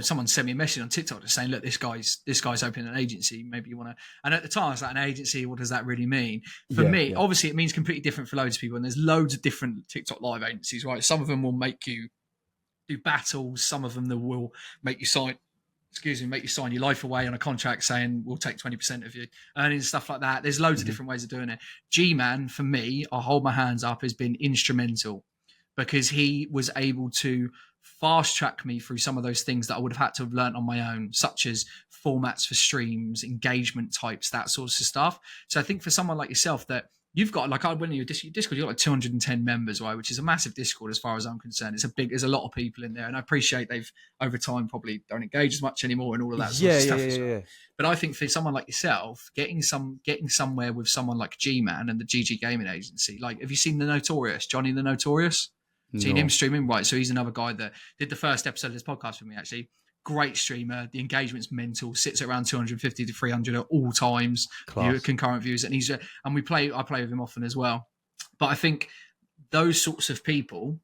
A: someone sent me a message on TikTok just saying, look, this guy's opening an agency. Maybe you want to. And at the time, I was like, an agency, what does that really mean? For me, obviously, it means completely different for loads of people. And there's loads of different TikTok live agencies, right? Some of them will make you do battles. Some of them that will make you sign excuse me, make you sign your life away on a contract saying we'll take 20% of your earnings, stuff like that. There's loads of different ways of doing it. G-Man, for me, I hold my hands up, has been instrumental because he was able to fast track me through some of those things that I would have had to have learned on my own, such as formats for streams, engagement types, that sort of stuff. So I think for someone like yourself that you've got, like, I went in your Discord, you've got like 210 members, right, which is a massive Discord as far as I'm concerned. There's a lot of people in there, and I appreciate they've over time probably don't engage as much anymore and all of that sort of stuff as well. But I think for someone like yourself, getting somewhere with someone like G-Man and the GG Gaming Agency, like, have you seen the Notorious, Johnny the Notorious? Seen him streaming? Right, so he's another guy that did the first episode of this podcast with me, actually. Great streamer. The engagement's mental. Sits at around 250 to 300 at all times. Concurrent views, and I play with him often as well. But I think those sorts of people,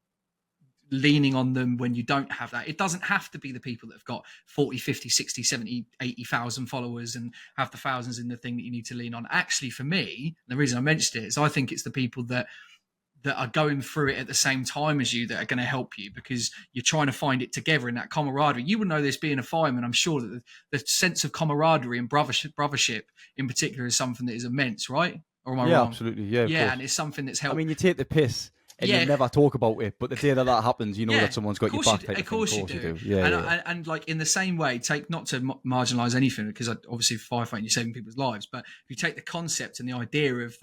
A: leaning on them when you don't have that, it doesn't have to be the people that have got 40, 50, 60, 70, 80,000 followers and have the thousands in the thing that you need to lean on. Actually, for me, the reason I mentioned it is I think it's the people that are going through it at the same time as you that are going to help you, because you're trying to find it together in that camaraderie. You would know this being a fireman. I'm sure that the sense of camaraderie and brothership in particular is something that is immense, right? Or am I wrong?
B: Yeah, absolutely. Yeah,
A: and it's something that's helped.
B: I mean, you take the piss and you never talk about it, but the day that happens, you know that someone's got your back.
A: Of course you do. Yeah, and like in the same way, not to marginalise anything, because obviously firefighting, you're saving people's lives, but if you take the concept and the idea of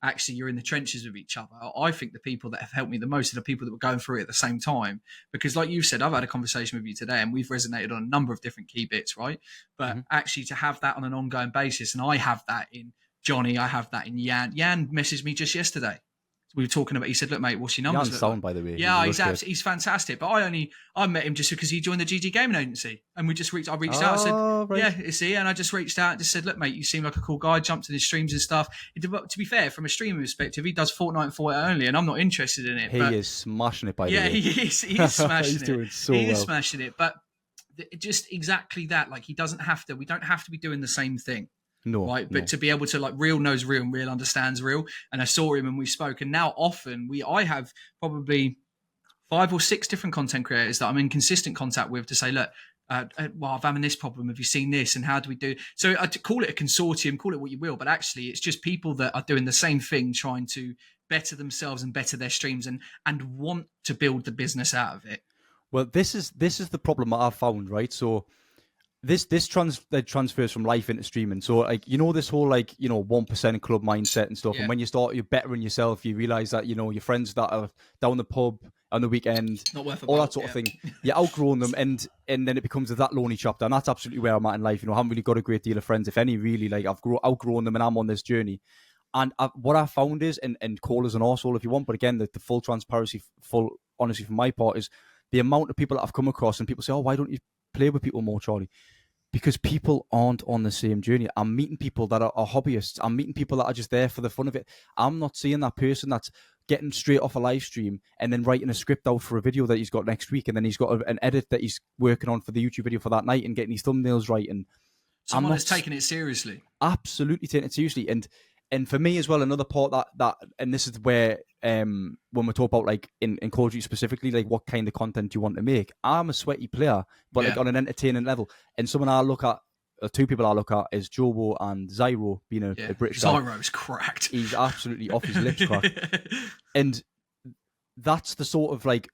A: actually you're in the trenches with each other, I think the people that have helped me the most are the people that were going through it at the same time. Because like you said, I've had a conversation with you today and we've resonated on a number of different key bits, right? But actually to have that on an ongoing basis, and I have that in Johnny, I have that in Jan. Jan messaged me just yesterday. We were talking about, he said, look, mate, what's your numbers?
B: Jan's sound, by the way.
A: Yeah, he's fantastic. But I met him just because he joined the GG Gaming Agency. And I reached out, I said, right. Yeah, it's he. And I just reached out and just said, look, mate, you seem like a cool guy. Jumped in his streams and stuff. To be fair, from a streaming perspective, he does Fortnite and Fortnite only, and I'm not interested in it.
B: He is smashing it, by the way.
A: Yeah, he is smashing
B: He's
A: it.
B: doing so well.
A: He is smashing it. But just exactly that. Like, we don't have to be doing the same thing.
B: No,
A: right, but to be able to, like, real knows real and real understands real. And I saw him and we spoke, and now often I have probably 5 or 6 different content creators that I'm in consistent contact with to say, look, well, I'm having this problem. Have you seen this? And how do we do? So I call it a consortium, call it what you will, but actually it's just people that are doing the same thing, trying to better themselves and better their streams and want to build the business out of it.
B: Well, this is the problem that I've found, right? So this transfers from life into streaming. So, like, you know, this whole, like, you know, 1% club mindset and stuff. Yeah. And when you're bettering yourself, you realize that, you know, your friends that are down the pub on the weekend,
A: not worth
B: all that sort of thing, you're outgrowing them, and then it becomes that lonely chapter. And that's absolutely where I'm at in life. You know, I haven't really got a great deal of friends, if any, really. Like, I've outgrown them and I'm on this journey. And what I found is, and call us an arsehole if you want, but again, the full transparency, full honesty from my part, is the amount of people that I've come across, and people say, oh, why don't you play with people more, Charlie? Because people aren't on the same journey. I'm meeting people that are hobbyists. I'm meeting people that are just there for the fun of it. I'm not seeing that person that's getting straight off a live stream and then writing a script out for a video that he's got next week, and then he's got an edit that he's working on for the YouTube video for that night and getting his thumbnails right. And
A: someone that's taking it seriously.
B: Absolutely taking it seriously. And for me as well, another part that and this is where when we talk about, like, in Call of Duty specifically, like, what kind of content you want to make. I'm a sweaty player, but like on an entertaining level. And someone I look at, 2 people I look at, is Jobo and Zyro, being a British guy.
A: Zyro's cracked.
B: He's absolutely off his lips cracked. And that's the sort of, like,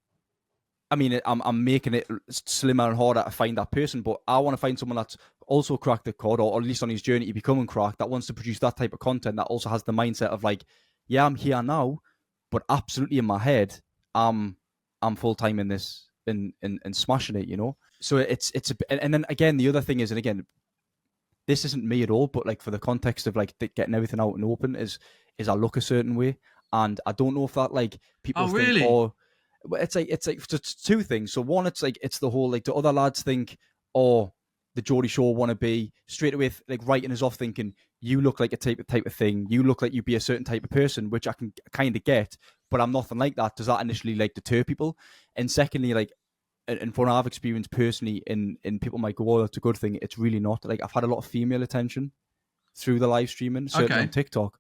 B: I mean, I'm making it slimmer and harder to find that person, but I want to find someone that's also cracked the code, or at least on his journey to becoming cracked, that wants to produce that type of content, that also has the mindset of, like, yeah, I'm here now, but absolutely in my head, I'm full time in this and smashing it, you know. So and then again, the other thing is, and again, this isn't me at all, but, like, for the context of, like, getting everything out and open, is I look a certain way, and I don't know if that, like, people think,
A: really?
B: or it's like it's 2 things. So one, it's like, it's the whole, like, the other lads think, oh, the Geordie Shore want to be straight away, like, writing us off, thinking you look like a type of thing, you look like you'd be a certain type of person, which I can kind of get, but I'm nothing like that. Does that initially, like, deter people? And secondly, like, and from what I've experienced personally, in people might go, oh, that's a good thing. It's really not. Like, I've had a lot of female attention through the live streaming, certainly on TikTok,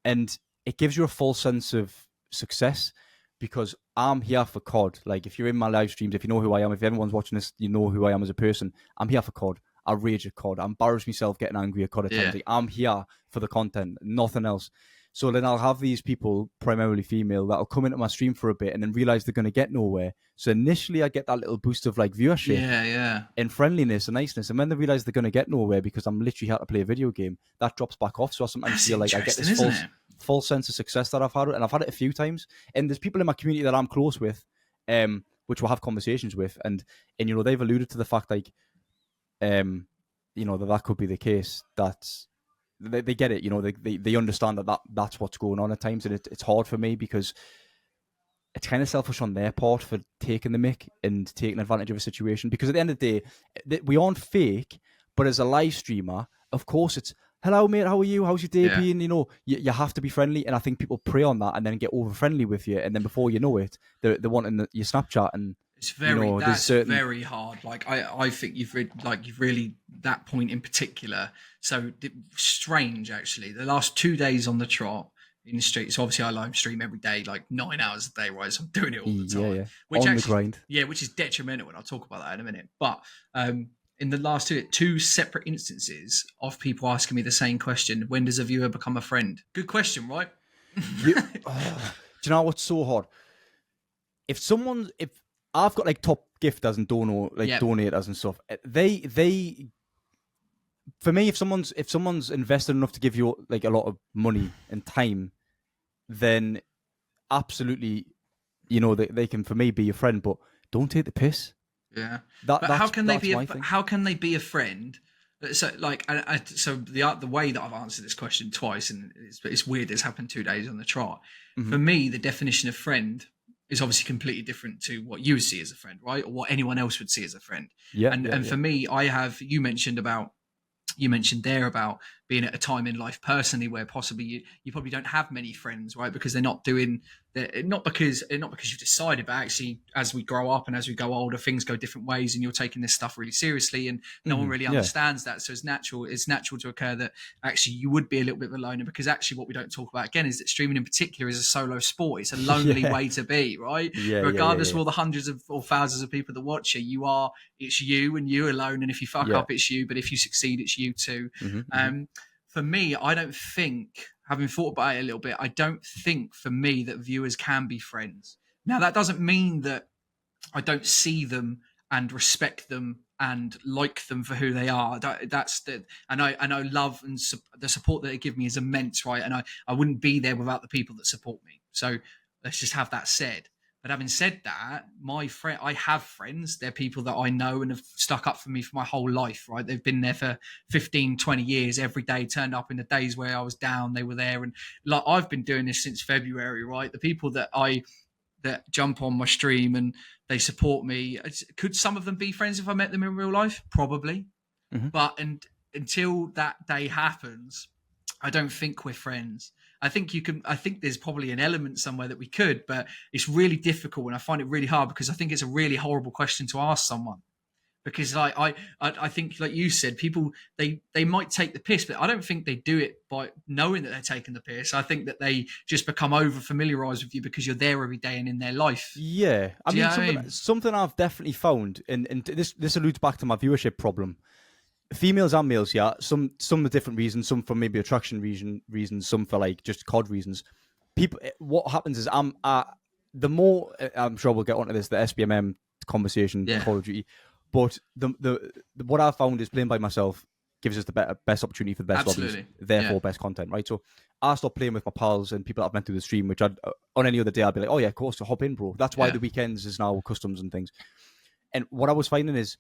B: and it gives you a false sense of success. because I'm here for COD. Like, if you're in my live streams, if you know who I am, if everyone's watching this, you know who I am as a person. I'm here for COD. I rage at COD. I embarrass myself getting angry at COD at times. Like, I'm here for the content, nothing else. So then I'll have these people, primarily female, that'll come into my stream for a bit and then realize they're going to get nowhere. So initially I get that little boost of like viewership and friendliness and niceness. And when they realize they're going to get nowhere because I'm literally here to play a video game, that drops back off. So I sometimes feel like I get this false sense of success that I've had. And I've had it a few times. And there's people in my community that I'm close with, which we'll have conversations with. And you know, they've alluded to the fact, like, you know, that could be the case. That's... They get it, you know, they understand that's what's going on at times, and it's hard for me because it's kind of selfish on their part for taking the mick and taking advantage of a situation, because at the end of the day, we aren't fake, but as a live streamer, of course it's, hello mate, how are you? How's your day been? You know, you have to be friendly, and I think people prey on that and then get over friendly with you, and then before you know it, they're wanting your Snapchat, and
A: it's very,
B: you know,
A: that's very hard. Like I think you've really that point in particular. So strange, actually. The last 2 days on the trot in the streets. So obviously I live stream every day, like 9 hours a day, right? So I'm doing it all the time.
B: Yeah.
A: Which
B: on
A: actually,
B: the grind.
A: Yeah, which is detrimental, and I'll talk about that in a minute. But in the last two separate instances of people asking me the same question: when does a viewer become a friend? Good question, right?
B: Do you know what's so hard? If I've got like top gifters and donators and stuff. They for me, if someone's invested enough to give you like a lot of money and time, then absolutely, you know, they can, for me, be your friend. But don't take the piss.
A: Yeah. But how can they be a friend? So like, so the way that I've answered this question twice, and it's weird. It's happened 2 days on the trot. Mm-hmm. For me, the definition of friend is obviously completely different to what you would see as a friend, right? Or what anyone else would see as a friend. And for me, you mentioned there about being at a time in life personally where possibly you probably don't have many friends, right? Because they're not doing that, not because you've decided, but actually as we grow up and as we go older, things go different ways, and you're taking this stuff really seriously, and no one really understands that. So it's natural to occur that actually you would be a little bit of a loner, because actually what we don't talk about again is that streaming in particular is a solo sport. It's a lonely way to be, right? Regardless of all the hundreds of or thousands of people that watch it, it's you and you alone. And if you fuck up, it's you, but if you succeed, it's you too. For me, I don't think, having thought about it a little bit, I don't think for me that viewers can be friends. Now, that doesn't mean that I don't see them and respect them and like them for who they are. And I love, and the support that they give me is immense, right? And I wouldn't be there without the people that support me. So let's just have that said. But having said that, I have friends. They're people that I know and have stuck up for me for my whole life, right? They've been there for 15, 20 years, every day, turned up in the days where I was down, they were there. And like, I've been doing this since February, right? The people that jump on my stream and they support me, could some of them be friends if I met them in real life? Probably. Mm-hmm. But until that day happens, I don't think we're friends. I think there's probably an element somewhere that we could, but it's really difficult, and I find it really hard because I think it's a really horrible question to ask someone. Because I think, like you said, people they might take the piss, but I don't think they do it by knowing that they're taking the piss. I think that they just become over familiarized with you because you're there every day and in their life.
B: Yeah, I mean, something I've definitely found, and this alludes back to my viewership problem. Females and males, yeah. Some for different reasons. Some for maybe attraction reasons. Some for like just COD reasons. People, what happens is the more, I'm sure we'll get onto this, the SBMM conversation, Call of Duty. But the what I've found is playing by myself gives us the best opportunity for the best lobbies, therefore best content, right? So I stopped playing with my pals and people I've met through the stream, which on any other day I'd be like, oh yeah, of course, to hop in, bro. That's why the weekends is now customs and things. And what I was finding is,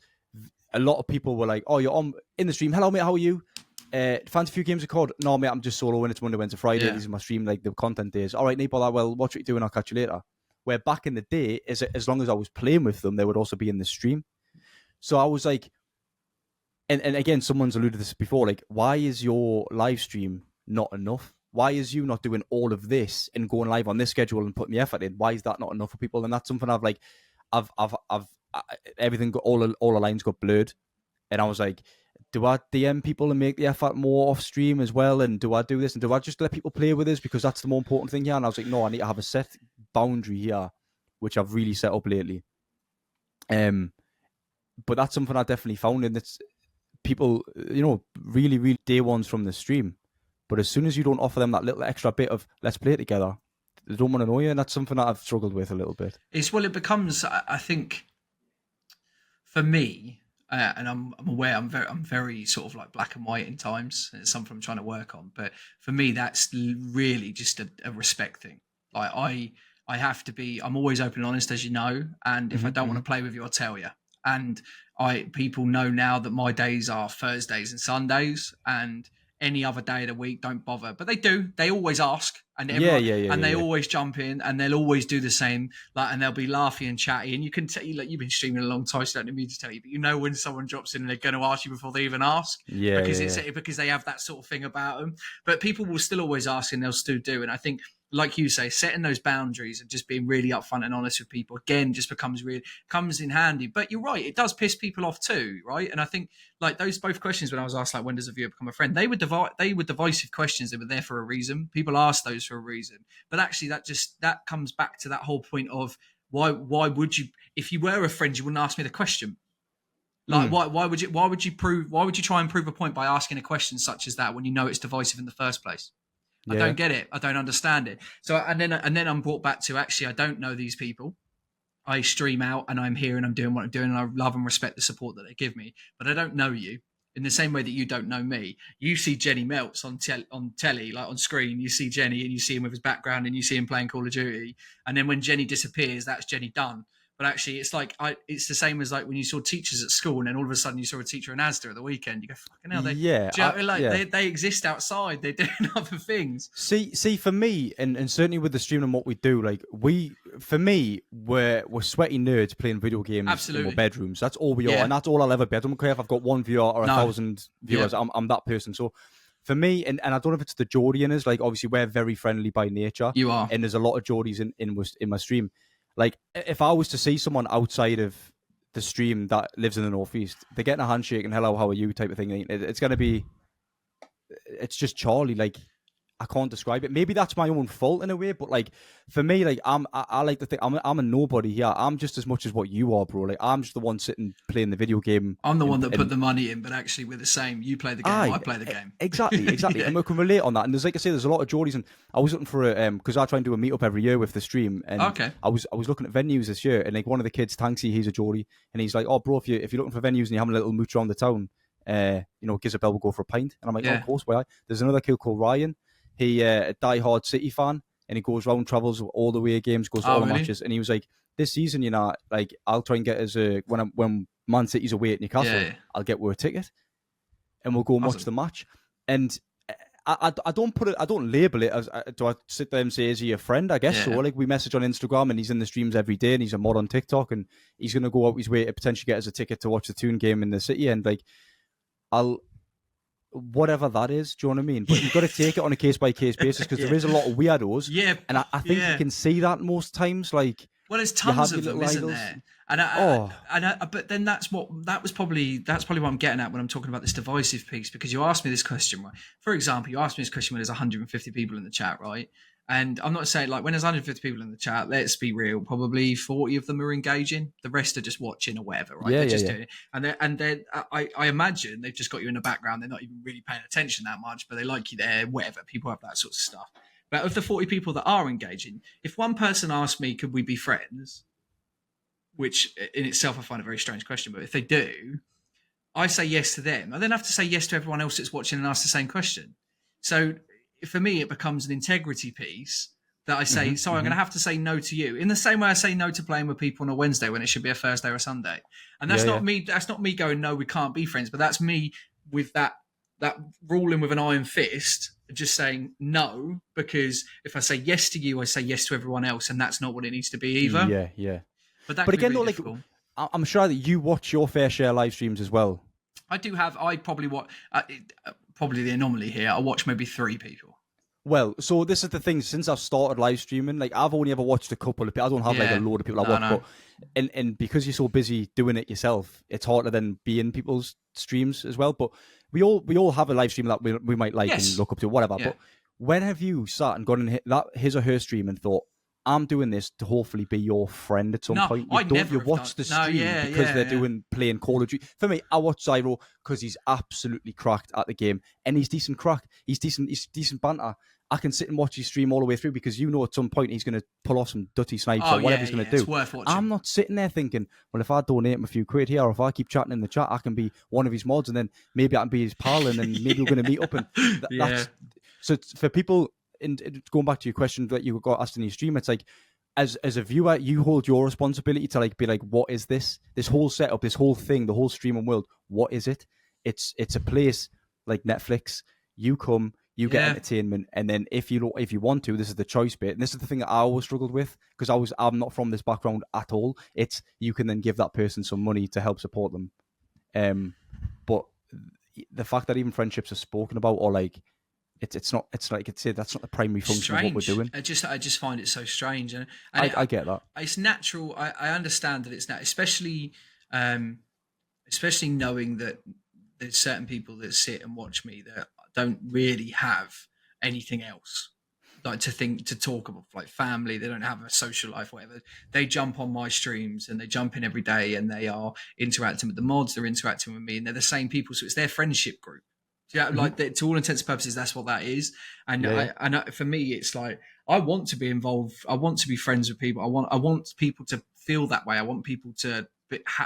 B: a lot of people were like, oh, you're in the stream. Hello, mate. How are you? Fancy a few games of COD? No, mate, I'm just soloing. It's Monday, Wednesday, Friday. These are my stream, like the content days. All right, Nate, well, watch what you're doing. I'll catch you later. Where back in the day, as long as I was playing with them, they would also be in the stream. So I was like, and again, someone's alluded to this before, like, why is your live stream not enough? Why is you not doing all of this and going live on this schedule and putting the effort in? Why is that not enough for people? And that's something I've everything got, all the lines got blurred, and I was like, do I DM people and make the effort more off stream as well, and do I do this, and do I just let people play with us because that's the more important thing here? And I was like, no, I need to have a set boundary here, which I've really set up lately. But that's something I definitely found, and it's people, really, really day ones from the stream. But as soon as you don't offer them that little extra bit of let's play together, they don't want to know you, and that's something that I've struggled with a little bit.
A: It becomes, I think, for me, and I'm aware I'm very sort of like black and white in times. It's something I'm trying to work on. But for me, that's really just a respect thing. Like I have to be. I'm always open and honest, as you know. And if I don't want to play with you, I'll tell you. And people know now that my days are Thursdays and Sundays, and any other day of the week, don't bother. But they do. They always ask, and everyone, they always jump in, and they'll always do the same. Like, and they'll be laughing and chatty. And you can tell, like, you've been streaming a long time, so I don't need me to tell you. But you know when someone drops in, and they're going to ask you before they even ask. Because they have that sort of thing about them. But people will still always ask, and they'll still do. And I think, like you say, setting those boundaries and just being really upfront and honest with people again just comes in handy. But you're right, it does piss people off too, right? And I think like those both questions when I was asked like when does a viewer become a friend, they were divisive questions. They were there for a reason. People asked those for a reason. But actually that comes back to that whole point of why would you, if you were a friend, you wouldn't ask me the question. Like why would you try and prove a point by asking a question such as that when you know it's divisive in the first place? I don't get it. I don't understand it. So and then I'm brought back to actually I don't know these people. I stream out and I'm here and I'm doing what I'm doing and I love and respect the support that they give me. But I don't know you in the same way that you don't know me. You see Jennie melts on telly, like on screen. You see Jennie and you see him with his background and you see him playing Call of Duty. And then when Jennie disappears, that's Jennie done. But actually, it's like it's the same as like when you saw teachers at school, and then all of a sudden you saw a teacher in Asda at the weekend. You go, "Fucking hell!" They exist outside. They're doing other things.
B: See, for me, and certainly with the stream and what we do, like we're sweaty nerds playing video games in our bedrooms. That's all we are, and that's all I'll ever be. I don't care if I've got one viewer or 1,000 viewers. I'm that person. So for me, and I don't know if it's the Geordianers. Like obviously, we're very friendly by nature.
A: You are,
B: and there's a lot of Geordies in my stream. Like, if I was to see someone outside of the stream that lives in the Northeast, they're getting a handshake and hello, how are you type of thing. It's going to be, it's just Charlie. Like, I can't describe it. Maybe that's my own fault in a way, but like, for me, like, I like to think I'm a nobody here. I'm just as much as what you are, bro. Like, I'm just the one sitting playing the video game.
A: I'm the one that put the money in, but actually we're the same. You play the game, I play the game.
B: Exactly. And we can relate on that. And there's, like I say, there's a lot of Geordies, and I was looking for because I try and do a meetup every year with the stream. And I was looking at venues this year, and like one of the kids, Tanksy, he's a Geordie, and he's like, "Oh, bro, if you're looking for venues and you're having a little mooch around the town, gives a bell, we'll go for a pint." And I'm like, "Oh, of course, why?" There's another kid called Ryan. He a die-hard City fan, and he goes round, travels all the way games, goes to all the matches. And he was like, "This season, like I'll try and get us when Man City's away at Newcastle, I'll get her a ticket, and we'll go and watch the match." And I don't label it as do I sit there and say, "Is he a friend?" I guess so. Like we message on Instagram, and he's in the streams every day, and he's a mod on TikTok, and he's gonna go out his way to potentially get us a ticket to watch the Toon game in the city, and like whatever that is, do you know what I mean? But you've got to take it on a case-by-case basis because there is a lot of weirdos.
A: Yeah.
B: And I think you can see that most times. Like,
A: well, there's tons of them, isn't there? But then that's probably what I'm getting at when I'm talking about this divisive piece, because you asked me this question, right? For example, you asked me this question when there's 150 people in the chat, right? And I'm not saying like when there's 150 people in the chat, let's be real, probably 40 of them are engaging. The rest are just watching or whatever, right? They're just doing it. And then I imagine they've just got you in the background. They're not even really paying attention that much, but they like you there, whatever. People have that sort of stuff. But of the 40 people that are engaging, if one person asked me, could we be friends? Which in itself I find a very strange question, but if they do, I say yes to them. I then have to say yes to everyone else that's watching and ask the same question. So for me, it becomes an integrity piece that I say, I'm going to have to say no to you in the same way I say no to playing with people on a Wednesday when it should be a Thursday or a Sunday. And that's not me. That's not me going, no, we can't be friends. But that's me with that ruling with an iron fist, just saying no, because if I say yes to you, I say yes to everyone else. And that's not what it needs to be either.
B: Yeah.
A: But again, really like,
B: I'm sure that you watch your fair share live streams as well.
A: I do have. I probably watch. Probably the anomaly here. I watch maybe 3 people.
B: Well, so this is the thing. Since I've started live streaming, like I've only ever watched a couple of people. I don't have like a load of people I watch, but and because you're so busy doing it yourself, it's hard to then be in people's streams as well. But we all have a live stream that we might like and look up to, whatever. Yeah. But when have you sat and gone in his or her stream and thought, I'm doing this to hopefully be your friend at some
A: No,
B: point.
A: I never
B: You
A: have
B: watch
A: done-
B: the
A: No,
B: stream
A: yeah,
B: because
A: yeah,
B: they're
A: yeah.
B: playing Call of Duty. For me, I watch Zyro because he's absolutely cracked at the game, and he's decent crack. He's decent banter. I can sit and watch his stream all the way through because at some point he's going to pull off some dutty snipes
A: Oh
B: or whatever
A: yeah,
B: he's going
A: yeah.
B: to do.
A: It's worth watching.
B: I'm not sitting there thinking, well, if I donate him a few quid here, or if I keep chatting in the chat, I can be one of his mods, and then maybe I can be his pal, and then maybe we're going to meet up. And
A: Yeah.
B: that's so for people. And going back to your question that you got asked in your stream, it's like, as a viewer, you hold your responsibility to like be like, what is this whole setup, this whole thing, the whole streaming world? What is it? It's a place like Netflix. You come, you get
A: Yeah.
B: entertainment, and then if you want to, this is the choice bit, and this is the thing that I always struggled with because I'm not from this background at all. It's you can then give that person some money to help support them, but the fact that even friendships are spoken about or like. It's not that's not the primary function of what we're doing.
A: I just find it so strange, and
B: I get that.
A: It's natural. I understand that it's not, especially knowing that there's certain people that sit and watch me that don't really have anything else like to talk about, like family. They don't have a social life, whatever. They jump on my streams and they jump in every day, and they are interacting with the mods. They're interacting with me, and they're the same people. So it's their friendship group. Yeah, like to all intents and purposes, that's what that is. And for me, it's like I want to be involved. I want to be friends with people. I want people to feel that way. I want people to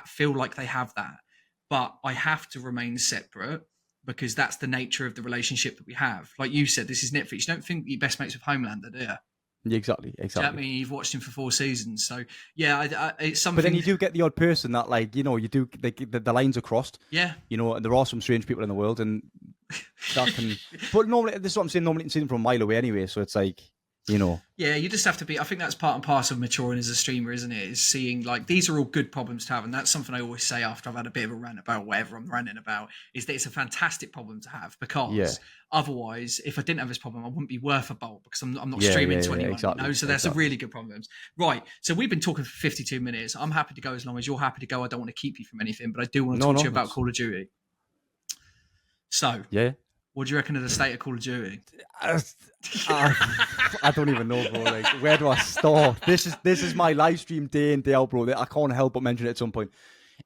A: feel like they have that. But I have to remain separate because that's the nature of the relationship that we have. Like you said, this is Netflix. You don't think you're best mates with Homelander, do you?
B: Yeah, exactly.
A: Do you know what I mean? You've watched him for 4 seasons, so yeah, it's something.
B: But then you do get the odd person that, like, you do the lines are crossed.
A: Yeah,
B: and there are some strange people in the world, and that can. But normally, this is what I'm saying. Normally, you can see them from a mile away anyway, so it's like.
A: Yeah, you just have to be. I think that's part and parcel of maturing as a streamer, isn't it? Is seeing like these are all good problems to have, and that's something I always say after I've had a bit of a rant about whatever I'm ranting about. Is that it's a fantastic problem to have because otherwise, if I didn't have this problem, I wouldn't be worth a bolt because I'm not streaming to anyone.
B: Exactly,
A: So that's a really good problem. Right. So we've been talking for 52 minutes. I'm happy to go as long as you're happy to go. I don't want to keep you from anything, but I do want to talk to you about Call of Duty. So what do you reckon of the state of Call of Duty?
B: I don't even know, bro. Like, where do I start? This is my live stream day in, day out, bro. I can't help but mention it at some point.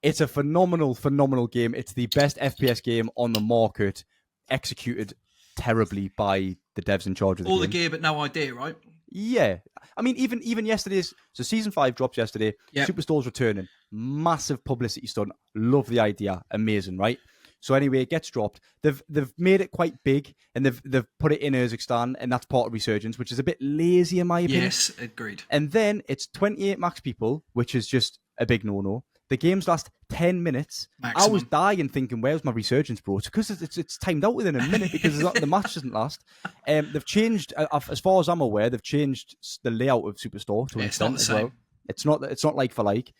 B: It's a phenomenal game. It's the best FPS game on the market, executed terribly by the devs in charge of the game.
A: All the gear, but no idea, right?
B: Yeah. I mean, even yesterday's... So Season 5 drops yesterday. Yep. Superstore's returning. Massive publicity stunt. Love the idea. Amazing, right? So anyway, it gets dropped. They've made it quite big, and they've put it in Urzikstan, and that's part of Resurgence, which is a bit lazy in my opinion.
A: Yes, agreed.
B: And then it's 28 max people, which is just a big no-no. The games last 10 minutes. Maximum. I was dying thinking, where's my Resurgence, bro? It's because it's timed out within a minute because the match doesn't last. They've changed, as far as I'm aware, they've changed the layout of Superstore to an extent as well. It's not like for like.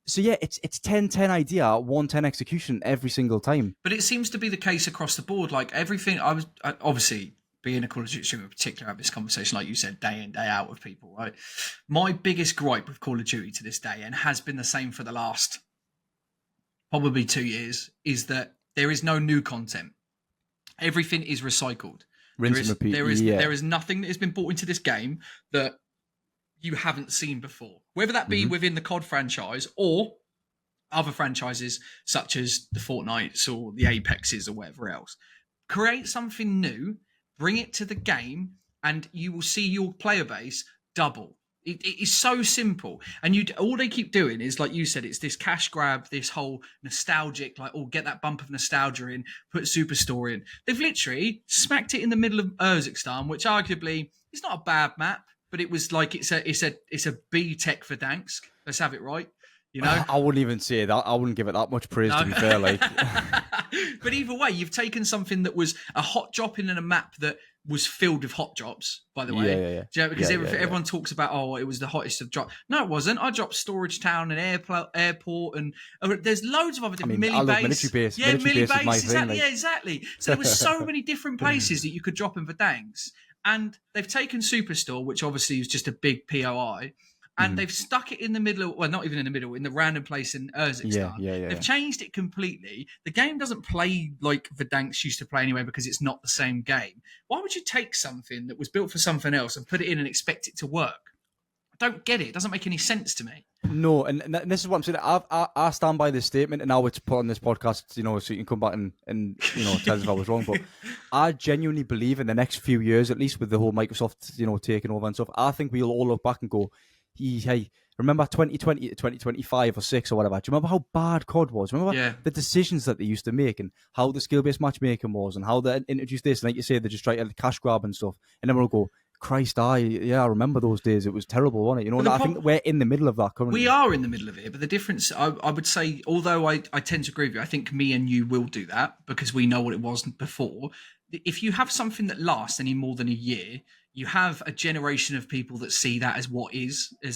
B: So yeah, it's 10-10 idea, 1-10 execution every single time.
A: But it seems to be the case across the board. Like everything, obviously being a Call of Duty streamer in particular, have this conversation, like you said, day in, day out with people, right? My biggest gripe with Call of Duty to this day, and has been the same for the last probably 2 years, is that there is no new content. Everything is recycled.
B: Rinse and repeat.
A: There is nothing that has been brought into this game that you haven't seen before, whether that be within the COD franchise or other franchises such as the Fortnites or the Apexes or whatever else. Create something new, bring it to the game, and you will see your player base double. It is so simple. And all they keep doing is, like you said, it's this cash grab, this whole nostalgic, like, get that bump of nostalgia in, put Superstore in. They've literally smacked it in the middle of Urzikstan, which arguably is not a bad map. But it was like it's a B tech for Dansk. Let's have it right,
B: I wouldn't even say that. I wouldn't give it that much praise, to be fair. Like,
A: but either way, you've taken something that was a hot drop in a map that was filled with hot drops. By the way, because everyone talks about it was the hottest of drop. No, it wasn't. I dropped Storage Town and Airport, and there's loads of other different
B: military base.
A: Yeah, military base.
B: Exactly.
A: Yeah, exactly. So there was so many different places that you could drop in for Danks. And they've taken Superstore, which obviously is just a big POI, and they've stuck it in the middle. Well, not even in the middle, in the random place in Urzikstan. They've changed it completely. The game doesn't play like Verdansk used to play anyway because it's not the same game. Why would you take something that was built for something else and put it in and expect it to work? I don't get it. It doesn't make any sense to me.
B: No, and this is what I'm saying. I stand by this statement, and now it's put on this podcast, you know, so you can come back and tell us if I was wrong. But I genuinely believe in the next few years, at least with the whole Microsoft, you know, taking over and stuff, I think we'll all look back and go, hey, remember 2020 to 2025 or 6 or whatever? Do you remember how bad COD was? Remember the decisions that they used to make and how the skill-based matchmaking was and how they introduced this? And like you say, they just try to cash grab and stuff. And then we'll go, Christ, I remember those days. It was terrible, wasn't it? You know, I think we're in the middle of that currently.
A: We are in the middle of it, but the difference, I would say, although I tend to agree with you, I think me and you will do that because we know what it was before. If you have something that lasts any more than a year, you have a generation of people that see that as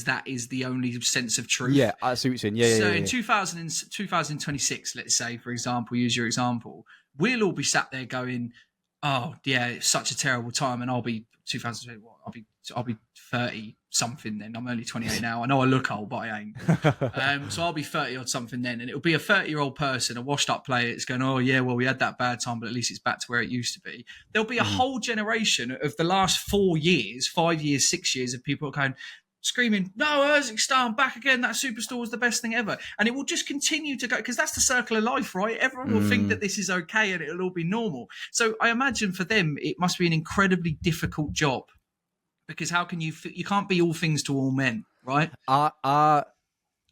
A: that is the only sense of truth.
B: Yeah, I see what you're saying.
A: So in 2026, let's say, for example, use your example, we'll all be sat there going, oh, yeah, it's such a terrible time, and I'll be 2020. I'll be 30 something then. I'm only 28 now. I know I look old, but I ain't. So I'll be 30 or something then, and it'll be a 30-year-old person, a washed-up player. It's going, oh yeah, well we had that bad time, but at least it's back to where it used to be. There'll be a whole generation of the last 4 years, 5 years, 6 years of people going, screaming, no, Urzikstan, back again, that Superstore was the best thing ever. And it will just continue to go, because that's the circle of life, right? Everyone will think that this is okay and it'll all be normal. So I imagine for them, it must be an incredibly difficult job, because how can you can't be all things to all men, right?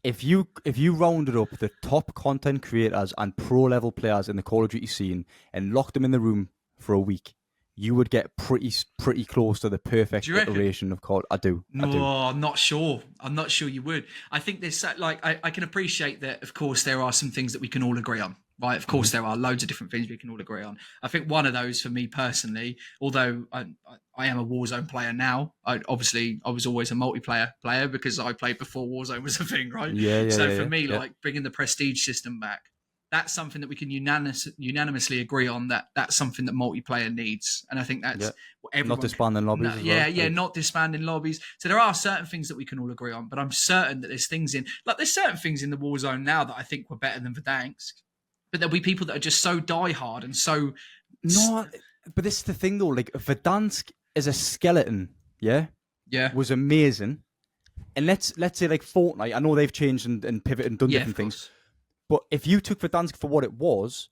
B: If you rounded up the top content creators and pro-level players in the Call of Duty scene and locked them in the room for a week, you would get pretty close to the perfect iteration of COD. I do.
A: I'm not sure. I'm not sure you would. I think there's I can appreciate that. Of course, there are some things that we can all agree on. Right, of course, there are loads of different things we can all agree on. I think one of those for me personally, although I am a Warzone player now, I was always a multiplayer player because I played before Warzone was a thing, right? So for me, like bringing the prestige system back, that's something that we can unanimously agree on. That's something that multiplayer needs, and I think that's what everyone.
B: Not disbanding lobbies.
A: Not disbanding lobbies. So there are certain things that we can all agree on, but I'm certain that there's certain things in the Warzone now that I think were better than Verdansk. But there'll be people that are just so diehard and so.
B: No, but this is the thing though. Like Verdansk as a skeleton, was amazing. And let's say like Fortnite. I know they've changed and pivoted and done different things. But if you took Verdansk for what it was,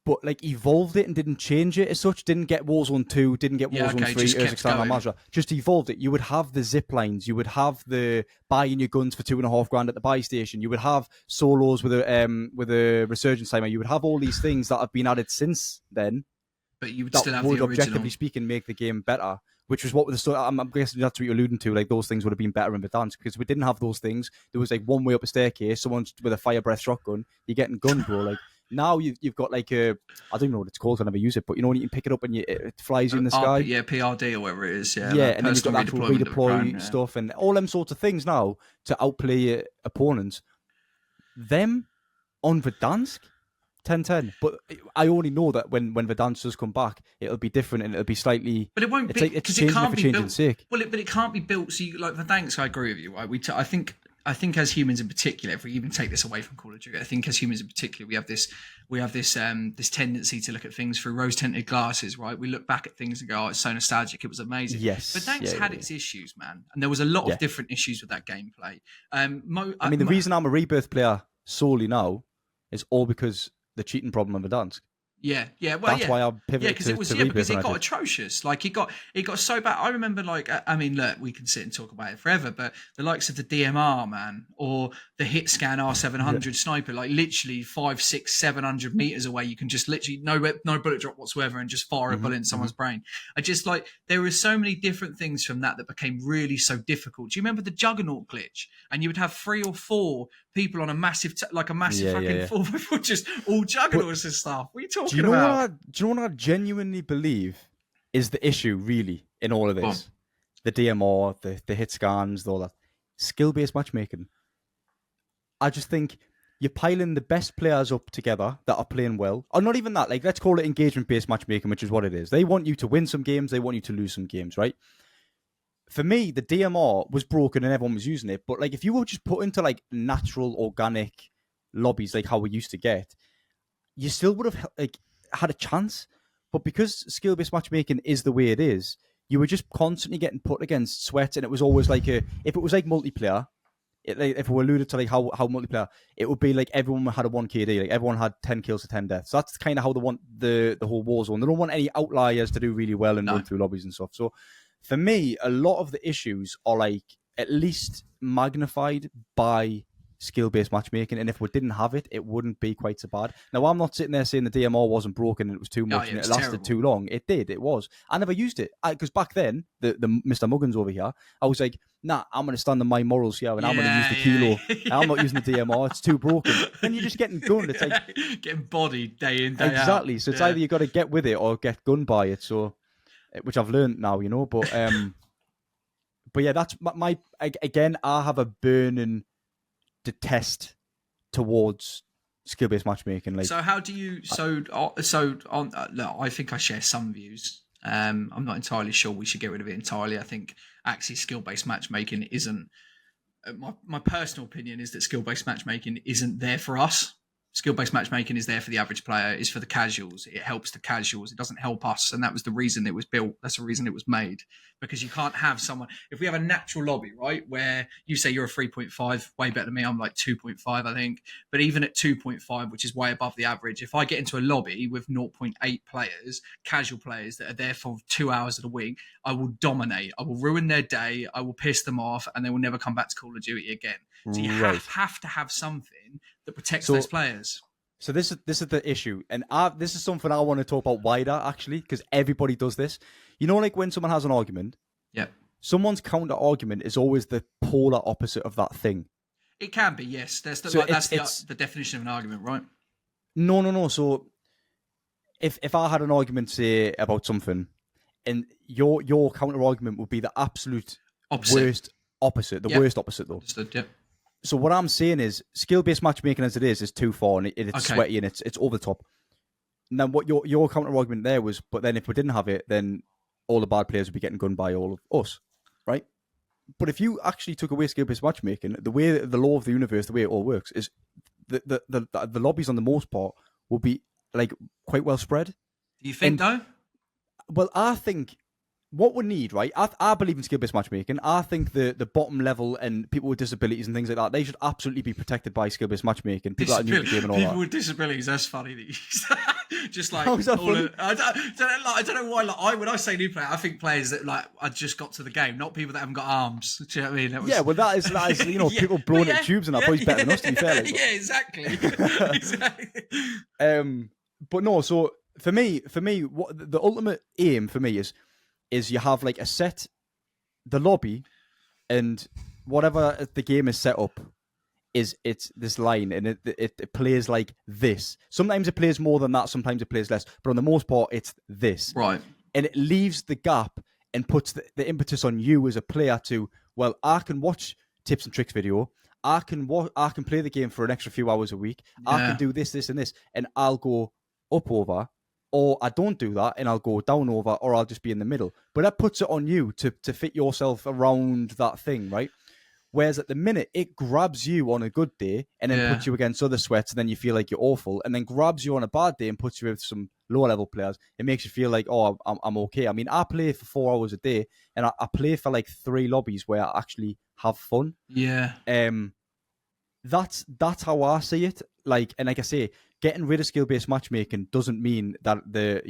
B: but like evolved it and didn't change it as such, didn't get Warzone 2, didn't get Warzone 3, Urzikstan, Mazra, just evolved it, you would have the zip lines, you would have the buying your guns for $2,500 at the buy station, you would have solos with a resurgence timer, you would have all these things that have been added since then.
A: But you would still have the original.
B: Objectively speaking, make the game better. Which was what I'm guessing that's what you're alluding to. Like those things would have been better in Verdansk because we didn't have those things. There was like one way up a staircase, someone with a fire breath shotgun. You're getting gunned, bro. Like now you've got like I don't even know what it's called. I never use it, but you know when you can pick it up and it flies you in the sky.
A: PRD or whatever it is. Yeah,
B: and then you've got actual redeploy stuff and all them sorts of things now to outplay your opponents. Them on Verdansk. 10-10, but I only know that when Verdansk does come back, it'll be different and it'll be slightly.
A: But it won't be because it can't be built.
B: Sake.
A: Well, but it can't be built. So, like Verdansk, I agree with you. Right? I think as humans in particular, if we even take this away from Call of Duty, I think as humans in particular, we have this tendency to look at things through rose-tinted glasses. Right? We look back at things and go, "Oh, it's so nostalgic. It was amazing."
B: Yes,
A: Verdansk had its issues, man, and there was a lot of different issues with that gameplay.
B: The reason I'm a Rebirth player solely now is all because the cheating problem of Verdansk.
A: Well,
B: that's why I pivoted
A: because it got atrocious. Like it got so bad. I remember, like, I mean, look, we can sit and talk about it forever, but the likes of the DMR, man, or the HitScan R700 sniper, like literally 500, 600, 700 meters away, you can just literally no bullet drop whatsoever and just fire a bullet in someone's brain. I just like there were so many different things from that became really so difficult. Do you remember the Juggernaut glitch? And you would have 3 or 4 people on a massive, fucking 4 just all Juggernauts and stuff. What are you talking about?
B: Do you know what I genuinely believe is the issue, really, in all of this? The DMR, the hit scans, all that. Skill-based matchmaking. I just think you're piling the best players up together that are playing well. Or not even that. Like, let's call it engagement-based matchmaking, which is what it is. They want you to win some games. They want you to lose some games, right? for me, the DMR was broken and everyone was using it. But like, if you were just put into like natural, organic lobbies, like how we used to get, you still would have like had a chance. But because skill-based matchmaking is the way it is, you were just constantly getting put against sweat, and it was always like if it was like multiplayer, if we alluded to like how multiplayer, it would be like everyone had a 1 KD, like everyone had 10 kills to 10 deaths. So that's kind of how they want the whole Warzone. They don't want any outliers to do really well and run through lobbies and stuff. So for me, a lot of the issues are like at least magnified by skill-based matchmaking, and if we didn't have it, it wouldn't be quite so bad. Now, I'm not sitting there saying the DMR wasn't broken and it was too much and it lasted terrible. Too long. It did. It was. I never used it because back then, the Mr. Muggins over here, I was like, nah, I'm going to stand on my morals here and I'm going to use the kilo. I'm not using the DMR. It's too broken. Then you're just getting gunned. It's like
A: getting bodied day in, day out.
B: Exactly. So it's either you got to get with it or get gunned by it. So, which I've learned now, you know. But yeah, that's my again. I have a burning detest towards skill-based matchmaking. Like,
A: so how do you? So on. Look, I think I share some views. I'm not entirely sure we should get rid of it entirely. I think actually skill-based matchmaking isn't. My personal opinion is that skill-based matchmaking isn't there for us. Skill-based matchmaking is there for the average player, is for the casuals. It helps the casuals. It doesn't help us. And that was the reason it was built. That's the reason it was made. Because you can't have someone... If we have a natural lobby, right, where you say you're a 3.5, way better than me, I'm like 2.5, I think. But even at 2.5, which is way above the average, if I get into a lobby with 0.8 players, casual players that are there for 2 hours of the week, I will dominate. I will ruin their day. I will piss them off, and they will never come back to Call of Duty again. So you have to have something that protects those players.
B: So this is the issue, and this is something I want to talk about wider, actually, because everybody does this. You know, like when someone has an argument, someone's counter argument is always the polar opposite of that thing. It
A: can be, yes. That's the definition of an argument, right?
B: No. So if I had an argument, say, about something, and your counter argument would be the absolute worst opposite, worst opposite, though.
A: Understood, yep.
B: So what I'm saying is, skill-based matchmaking as it is too far, and it's sweaty and it's over the top. Now, what your counter argument there was, but then if we didn't have it, then all the bad players would be getting gunned by all of us, right? But if you actually took away skill-based matchmaking, the way the law of the universe, the way it all works, is the lobbies on the most part will be like quite well spread.
A: Do you think though?
B: Well, I think. What we need, right? I believe in skill-based matchmaking. I think the bottom level and people with disabilities and things like that, they should absolutely be protected by skill-based matchmaking. People that are new to the game and all
A: people
B: that.
A: with disabilities, that's funny that you just like...
B: How's that funny?
A: I don't know why, when I say new player, I think players that like I just got to the game, not people that haven't got arms. Do you know what I mean?
B: Yeah, well, that is you know, people blowing at tubes and that, probably better than us, to be fair. Like,
A: yeah, exactly. Exactly.
B: But no, so for me, what the ultimate aim for me is you have like the lobby, and whatever the game is set up it's this line, and it plays like this. Sometimes it plays more than that, sometimes it plays less, but on the most part it's this.
A: Right.
B: And it leaves the gap and puts the impetus on you as a player to, well, I can watch tips and tricks video, I can play the game for an extra few hours a week, I can do this, and this, and I'll go up over. Or I don't do that and I'll go down over, or I'll just be in the middle. But that puts it on you to fit yourself around that thing, right? Whereas at the minute, it grabs you on a good day and then puts you against other sweats, and then you feel like you're awful, and then grabs you on a bad day and puts you with some lower level players. It makes you feel like, oh, I'm okay. I mean, I play for 4 hours a day, and I play for like 3 lobbies where I actually have fun.
A: Yeah.
B: That's how I see it. Like, and like I say, getting rid of skill-based matchmaking doesn't mean that the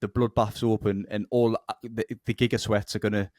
B: bloodbath's open and all the giga sweats are gonna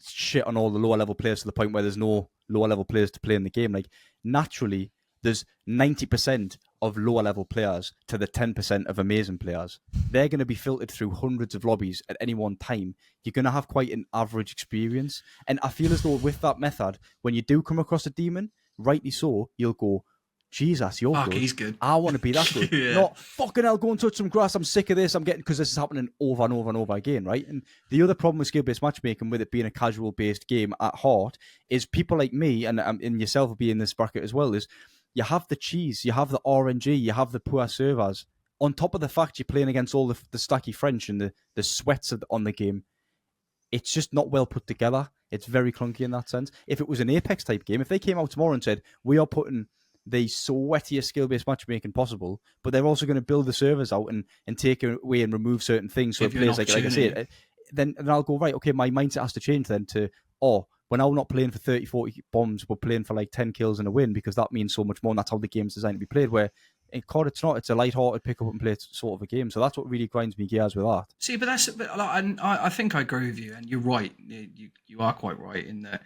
B: shit on all the lower level players to the point where there's no lower level players to play in the game. Like, naturally, there's 90% of lower level players to the 10% of amazing players. They're going to be filtered through hundreds of lobbies at any one time. You're going to have quite an average experience. And I feel as though with that method, when you do come across a demon, rightly so, you'll go, Jesus, you're good.
A: He's good.
B: I want to be that good. Not fucking hell, go and touch some grass. I'm sick of this. Because this is happening over and over and over again, right? And the other problem with skill-based matchmaking, with it being a casual-based game at heart, is people like me and yourself will be in this bracket as well. Is you have the cheese, you have the RNG, you have the poor servers. On top of the fact you're playing against all the stacky French and the sweats on the game, it's just not well put together. It's very clunky in that sense. If it was an Apex type game, if they came out tomorrow and said, we are putting the sweatiest skill-based matchmaking possible, but they're also going to build the servers out and take away and remove certain things, so players, like I say, then I'll go, right, okay, my mindset has to change then to, we're now not playing for 30, 40 bombs, we're playing for like 10 kills and a win, because that means so much more, and that's how the game's designed to be played, where in COD it's not. It's a light-hearted pick-up-and-play sort of a game, so that's what really grinds me gears with that.
A: See, but I think I agree with you, and you're right. You are quite right in that.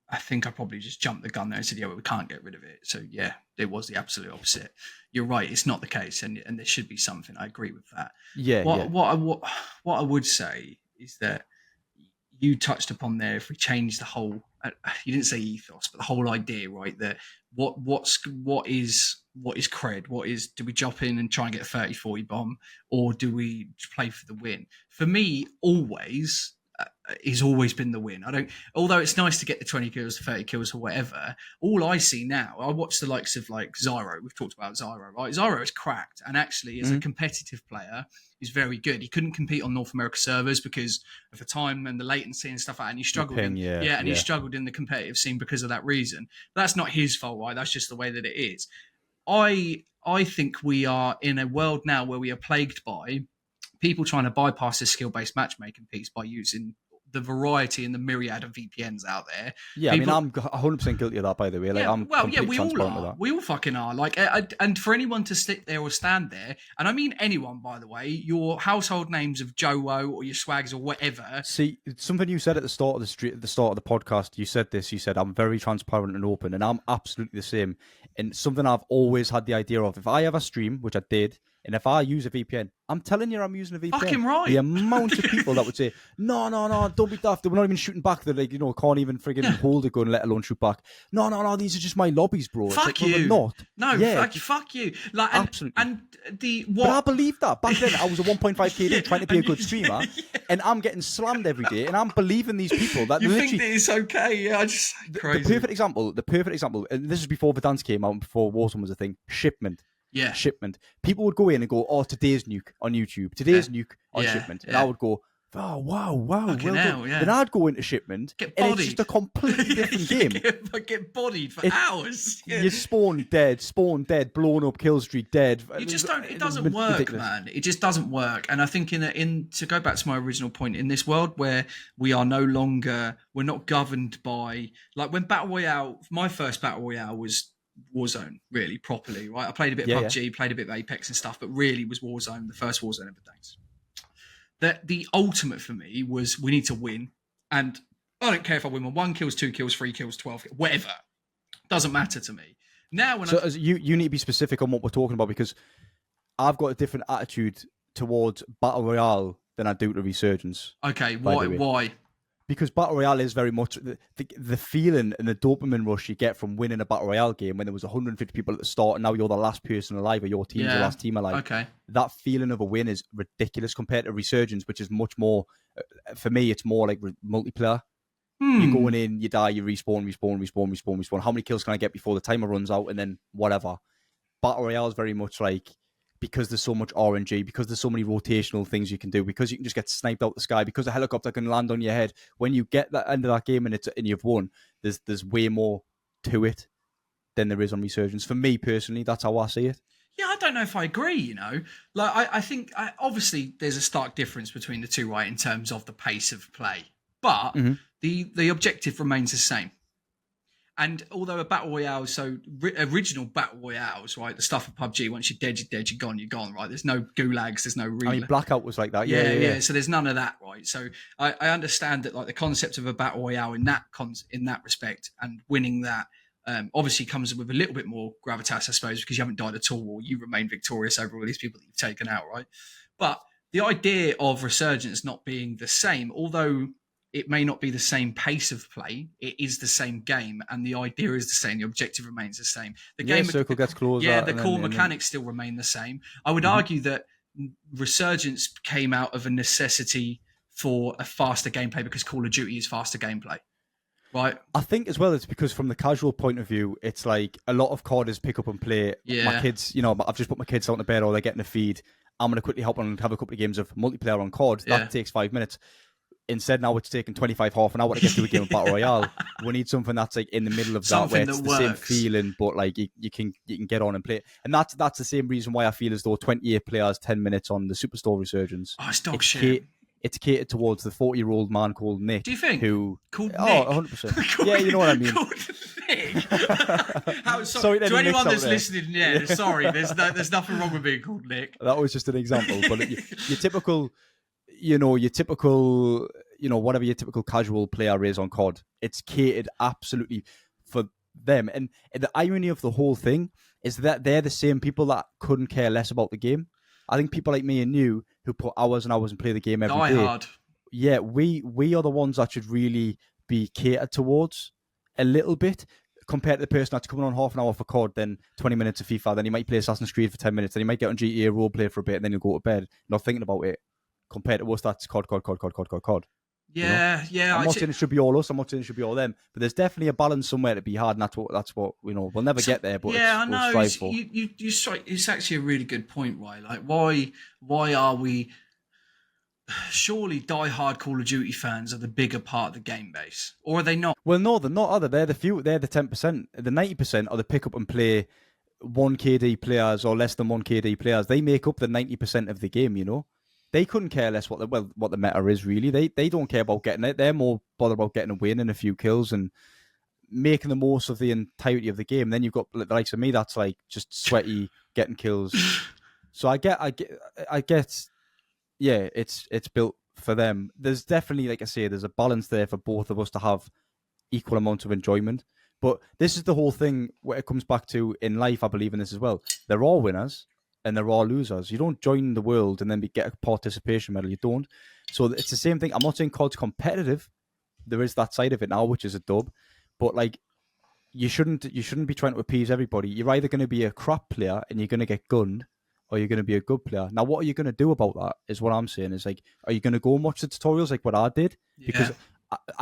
A: I think I probably just jumped the gun there and said, yeah, well, we can't get rid of it. So, yeah, it was the absolute opposite. You're right. It's not the case. And there should be something. I agree with that.
B: Yeah.
A: What I would say is that you touched upon there, if we change the whole, you didn't say ethos, but the whole idea, right? That what is cred? Do we jump in and try and get a 30, 40 bomb, or do we play for the win? For me, always, it's always been the win. Although it's nice to get the 20 kills, 30 kills, or whatever. All I see now, I watch the likes of like Zyro. We've talked about Zyro, right? Zyro is cracked, and actually, as a competitive player, is very good. He couldn't compete on North America servers because of the time and the latency and stuff like that. And he struggled. He struggled in the competitive scene because of that reason. But that's not his fault, right? That's just the way that it is. I think we are in a world now where we are plagued by people trying to bypass this skill-based matchmaking piece by using the variety and the myriad of VPNs out there.
B: Yeah, people, I mean, I'm 100% guilty of that, by the way. Like,
A: we all are. We all fucking are. Like, and for anyone to sit there or stand there, and I mean anyone, by the way, your household names of Joe or your swags or whatever.
B: See, something you said at the start of the start of the podcast. You said this. You said I'm very transparent and open, and I'm absolutely the same. And something I've always had the idea of: if I ever stream, which I did, and if I use a VPN, I'm telling you, I'm using a VPN.
A: Fucking right.
B: The amount of people that would say, no, don't be daft. We're not even shooting back. They're like, can't even friggin' hold a gun, let alone shoot back. No, these are just my lobbies, bro.
A: Fuck you.
B: Not.
A: No, yeah. fuck you. Like,
B: absolutely.
A: But
B: I believe that. Back then, I was a 1.5 KD trying to be a good streamer, and I'm getting slammed every day, and I'm believing these people that
A: you think that it's okay. Yeah, I just crazy.
B: The perfect example, and this is before Verdansk came out and before Warzone was a thing, shipment.
A: Yeah.
B: Shipment. People would go in and go, today's nuke on YouTube. Today's nuke on shipment. And I would go, oh, wow. Well done. Then I'd go into shipment, and it's just a completely different game.
A: Get bodied for hours. Yeah.
B: You spawn dead, blown up, kill streak, dead.
A: You just don't. It doesn't work, ridiculous. Man. It just doesn't work. And I think to go back to my original point, in this world where we are we're not governed by, like when Battle Royale, my first Battle Royale was Warzone, really properly, right? I played a bit of PUBG, played a bit of Apex and stuff, but really was Warzone, the first Warzone ever. Thanks. The ultimate for me was we need to win, and I don't care if I win 1 kills, 2 kills, 3 kills, 12, whatever. Doesn't matter to me. Now,
B: you need to be specific on what we're talking about, because I've got a different attitude towards Battle Royale than I do to Resurgence.
A: Okay, why?
B: Because Battle Royale is very much the feeling and the dopamine rush you get from winning a Battle Royale game when there was 150 people at the start and now you're the last person alive or your team's the last team alive.
A: Okay.
B: That feeling of a win is ridiculous compared to Resurgence, which is much more, for me, it's more like multiplayer. You're going in, you die, you respawn. How many kills can I get before the timer runs out, and then whatever. Battle Royale is very much like, because there's so much RNG, because there's so many rotational things you can do, because you can just get sniped out the sky, because a helicopter can land on your head. When you get that end of that game and you've won, there's way more to it than there is on Resurgence. For me personally, that's how I see it.
A: Yeah, I don't know if I agree, Like, I think, obviously, there's a stark difference between the two, right, in terms of the pace of play. But the objective remains the same. And although a Battle Royale, so original Battle Royales, right, the stuff of PUBG, once you're dead, you're gone, right? There's no gulags, there's no relay.
B: I mean, Blackout was like that,
A: yeah. So there's none of that, right? So I understand that, like, the concept of a Battle Royale in that respect and winning that obviously comes with a little bit more gravitas, I suppose, because you haven't died at all, or you remain victorious over all these people that you've taken out, right? But the idea of Resurgence not being the same, although it may not be the same pace of play, it is the same game, and the idea is the same. The objective remains the same. The game
B: circle gets closer.
A: Yeah, the core mechanics still remain the same. I would argue that Resurgence came out of a necessity for a faster gameplay because Call of Duty is faster gameplay. Right.
B: I think as well it's because from the casual point of view, it's like a lot of COD is pick up and play.
A: Yeah.
B: My kids, I've just put my kids out to bed or they're getting a feed. I'm going to quickly hop on and have a couple of games of multiplayer on COD. That takes 5 minutes. Instead, now it's taking 25 half an hour to get to a game of Battle Royale. We need something that's like in the middle of that, where it's the same feeling, but like you can get on and play. And that's the same reason why I feel as though 28 players, 10 minutes on the Superstore Resurgence.
A: Oh, it's dog shit.
B: It's catered towards the 40-year-old man called Nick.
A: Do you think?
B: Called
A: Nick?
B: 100%. Yeah, you know what I mean.
A: Called Nick. sorry to anyone that's listening, sorry. There's nothing wrong with being called Nick.
B: That was just an example. But your typical, whatever your typical casual player is on COD, it's catered absolutely for them. And the irony of the whole thing is that they're the same people that couldn't care less about the game. I think people like me and you who put hours and hours and play the game every day.
A: Hard.
B: Yeah, we are the ones that should really be catered towards a little bit, compared to the person that's coming on half an hour for COD, then 20 minutes of FIFA, then he might play Assassin's Creed for 10 minutes, then he might get on GTA roleplay for a bit, and then he'll go to bed, not thinking about it. Compared to us, that's COD.
A: Yeah, yeah.
B: I'm not saying it should be all us. I'm not saying it should be all them. But there's definitely a balance somewhere to be had, and that's what we'll never get there. But
A: yeah,
B: I know.
A: We'll strive for. You strike. It's actually a really good point, right? Like, why are we? Surely, die-hard Call of Duty fans are the bigger part of the game base, or are they not?
B: Well, no, they're not. They're the few. They're the 10%. The 90% are the pick up and play 1 KD players or less than 1 KD players. They make up the 90% of the game. They couldn't care less what the meta is, really. They don't care about getting it. They're more bothered about getting a win and a few kills and making the most of the entirety of the game. Then you've got the likes of me that's like just sweaty, getting kills. So I get, yeah, it's built for them. There's definitely, like I say, there's a balance there for both of us to have equal amounts of enjoyment. But this is the whole thing where it comes back to in life. I believe in this as well. There are winners and there are losers. You don't join the world and then get a participation medal. You don't. So it's the same thing. I'm not saying COD's competitive. There is that side of it now, which is a dub. But like, you shouldn't be trying to appease everybody. You're either going to be a crap player and you're going to get gunned, or you're going to be a good player. Now, what are you going to do about that? Is what I'm saying. Is like, are you going to go and watch the tutorials like what I did?
A: Yeah.
B: Because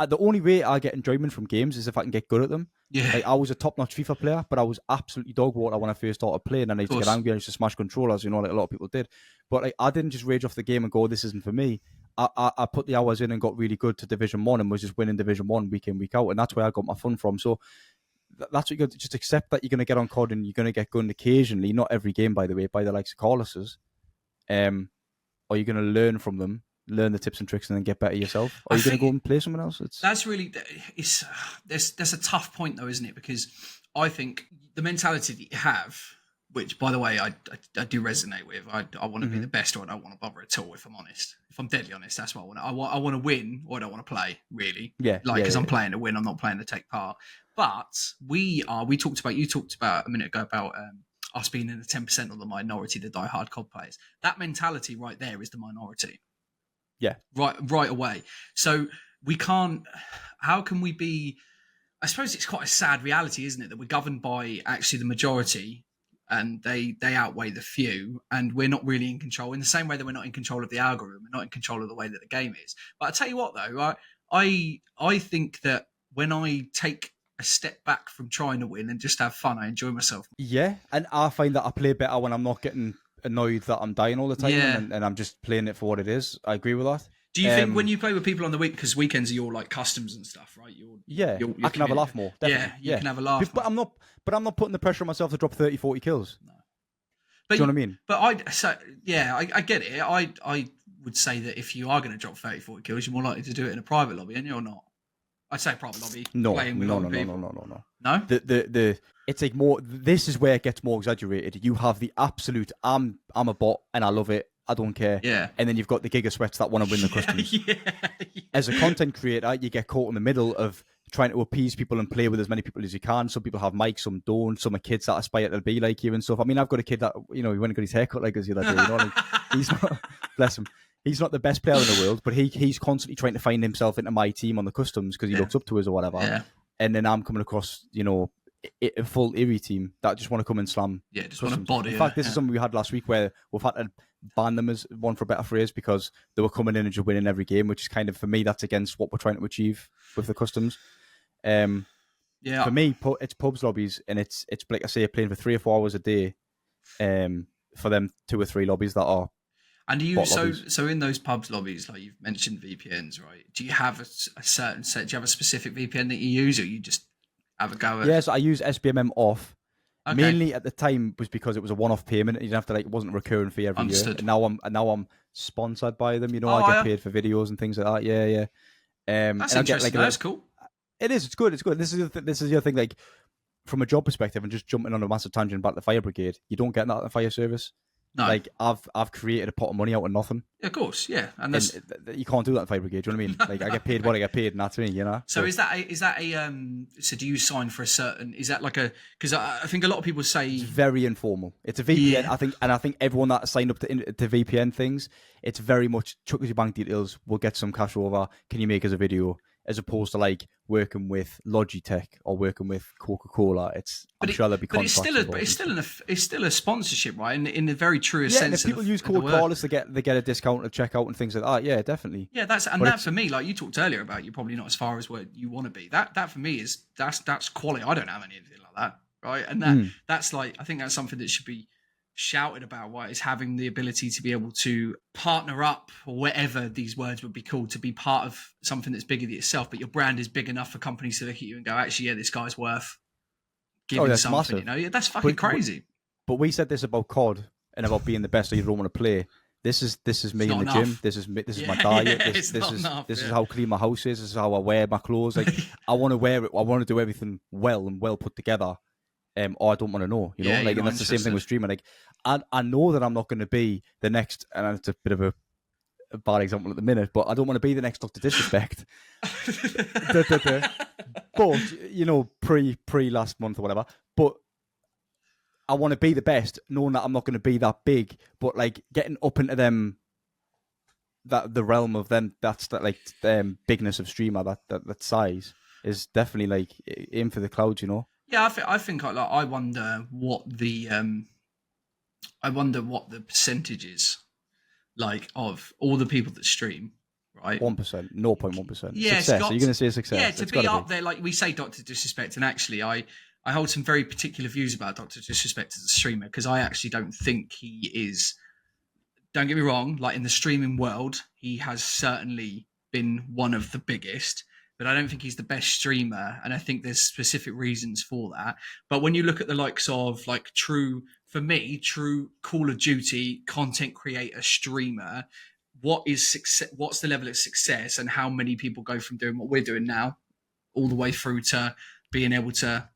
B: the only way I get enjoyment from games is if I can get good at them.
A: Yeah.
B: Like, I was a top-notch FIFA player, but I was absolutely dog water when I first started playing, and I used to get angry. I used to smash controllers, like a lot of people did. But like, I didn't just rage off the game and go, "This isn't for me." I put the hours in and got really good to Division 1 and was just winning Division 1 week in, week out, and that's where I got my fun from. So that's what you got to just accept, that you're going to get on COD and you're going to get gunned occasionally. Not every game, by the way, by the likes of Karliss's. Or you're going to learn from them, learn the tips and tricks, and then get better yourself. Or are you going to go and play someone else?
A: That's really, there's a tough point though, isn't it? Because I think the mentality that you have, which by the way I do resonate with. I want to be the best, or I don't want to bother at all. If I'm honest, if I'm deadly honest, that's what I want. I want to win, or I don't want to play. Really, because I'm playing to win. I'm not playing to take part. But you talked about a minute ago about us being in the 10% of the minority, the die-hard COD players. That mentality right there is the minority.
B: Yeah.
A: Right away. So we can't. How can we be? I suppose it's quite a sad reality, isn't it, that we're governed by actually the majority, and they outweigh the few, and we're not really in control. In the same way that we're not in control of the algorithm, we're not in control of the way that the game is. But I tell you what, though, I think that when I take a step back from trying to win and just have fun, I enjoy myself.
B: Yeah, and I find that I play better when I'm not getting annoyed that I'm dying all the time, and I'm just playing it for what it is. I agree with that.
A: Do you think when you play with people on the week, because weekends are your like customs and stuff, right?
B: I can have a laugh more. Definitely.
A: You can have a laugh.
B: But I'm not putting the pressure on myself to drop 30, 40 kills. No. Do you know what I mean?
A: But I get it. I would say that if you are going to drop 30, 40 kills, you're more likely to do it in a private lobby, and you're not. I'd say private lobby.
B: No.
A: No.
B: It's like more. This is where it gets more exaggerated. You have the absolute. I'm a bot and I love it. I don't care.
A: Yeah.
B: And then you've got the giga sweats that want to win the customs.
A: Yeah.
B: As a content creator, you get caught in the middle of trying to appease people and play with as many people as you can. Some people have mics, some don't. Some are kids that aspire to be like you and stuff. I mean, I've got a kid that, he went and got his haircut like us the other day. Like, he's not, bless him. He's not the best player in the world, but he's constantly trying to find himself into my team on the customs because he looks up to us or whatever.
A: Yeah.
B: And then I'm coming across, a full Erie team that just want to come and slam.
A: Yeah, just want to body.
B: In fact, this is something we had last week where we've had to ban them, as one for a better phrase, because they were coming in and just winning every game, which is kind of, for me, that's against what we're trying to achieve with the customs. For me, it's pubs, lobbies, and it's like I say, playing for 3 or 4 hours a day. For them 2 or 3 lobbies that are
A: And do you
B: bot
A: so
B: lobbies.
A: so in those pubs lobbies, like you've mentioned VPNs, right? Do you have a certain set? Do you have a specific VPN that you use, or you just have a go at?
B: Yeah, so I use SBMM off.
A: Okay,
B: Mainly at the time was because it was a one-off payment. You didn't have to like, it wasn't a recurring fee every year.
A: understood.
B: And now I'm sponsored by them. You know,
A: Oh,
B: I get
A: yeah,
B: paid for videos and things like that. Yeah, yeah.
A: that's
B: And I get like
A: interesting.
B: a
A: That's
B: little.
A: cool.
B: It is. It's good. It's good. This is the other thing. Like from a job perspective, and just jumping on a massive tangent about the fire brigade, you don't get that in the fire service.
A: No,
B: Like I've created a pot of money out of nothing,
A: of course, yeah, and
B: and
A: that's
B: you can't do that in fire brigade. Do you know what I mean? Like I get paid what I get paid, and that's me. You know.
A: so. Is that a so do you sign for a certain? Is that like a? Because I think a lot of people say
B: It's very informal. It's a VPN,
A: Yeah.
B: I think everyone that signed up to VPN things, it's very much chuck us your bank details. We'll get some cash over. Can you make us a video? As opposed to like working with Logitech or working with Coca-Cola. I'm sure there'll be
A: but it's
B: contracts.
A: still it's still a sponsorship, right? In the very truest
B: yeah.
A: sense.
B: And if people use
A: of the
B: code
A: word.
B: Karliss, they get a discount at checkout and things like that. Yeah, definitely.
A: Yeah, that's
B: But
A: that for me. Like you talked earlier about, you're probably not as far as where you want to be. That for me is that's quality. I don't have anything like that, right? And that's like, I think that's something that should be shouted about. Right, is having the ability to be able to partner up, or whatever these words would be called, to be part of something that's bigger than yourself, but your brand is big enough for companies to look at you and go, actually, yeah, this guy's worth giving
B: that's
A: something.
B: massive.
A: You know, yeah, that's fucking crazy.
B: But we said this about COD and about being the best, so you don't want to play. This is me in the
A: not
B: gym.
A: enough.
B: This is my
A: Yeah,
B: diet.
A: yeah,
B: This
A: it's not enough,
B: is
A: yeah.
B: how clean my house is. This is how I wear my clothes. Like I want to wear it. I want to do everything well and well put together. Or I don't want to know. You know,
A: Yeah,
B: like,
A: you're
B: and
A: not
B: that's the same thing
A: interested.
B: with streaming. Like I know that I'm not going to be the next, and it's a bit of a bad example at the minute, but I don't want to be the next Dr. Disrespect. But you know, pre last month or whatever. But I want to be the best, knowing that I'm not going to be that big. But like getting up into them, that the realm of them, that's that like bigness of streamer, that size is definitely like aim for the clouds. You know.
A: Yeah, I think I wonder what the percentage is, like, of all the people that stream, right?
B: 1%, 0.1%.
A: Yeah, it's
B: Success.
A: got
B: Are you going to say success?
A: Yeah, to
B: It's
A: be
B: gotta
A: up there, like we say, Dr. Disrespect, and actually, I hold some very particular views about Dr. Disrespect as a streamer, because I actually don't think he is. Don't get me wrong, like in the streaming world, he has certainly been one of the biggest, but I don't think he's the best streamer, and I think there's specific reasons for that. But when you look at the likes of, like, true Call of Duty content creator streamer, what is success? What's the level of success, and how many people go from doing what we're doing now all the way through to being able to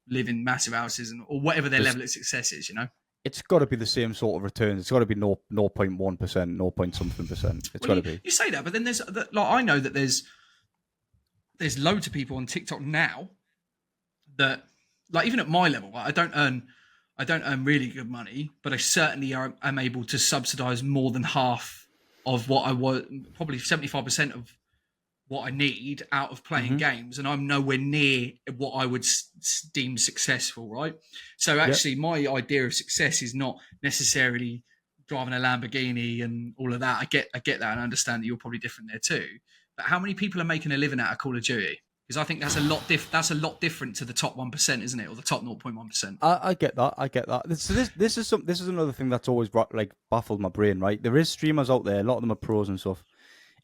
A: live in massive houses, or whatever their level of success is, you know?
B: It's got to be the same sort of returns. It's got to be 0.1%, 0. Something percent. It's got to be.
A: You say that, but then there's, like, I know that there's loads of people on TikTok now that, like, even at my level, I don't earn really good money, but I certainly am able to subsidize more than half of what I was, probably 75% of what I need out of playing games, and I'm nowhere near what I would deem successful, right? So actually, my idea of success is not necessarily driving a Lamborghini and all of that. I get that, and I understand that you're probably different there too. But how many people are making a living out of Call of Duty? Because I think that's a lot different to the top 1%, isn't it, or the top 0.1%?
B: I get that. So this is another thing that's always like baffled my brain. Right, there is streamers out there. A lot of them are pros and stuff,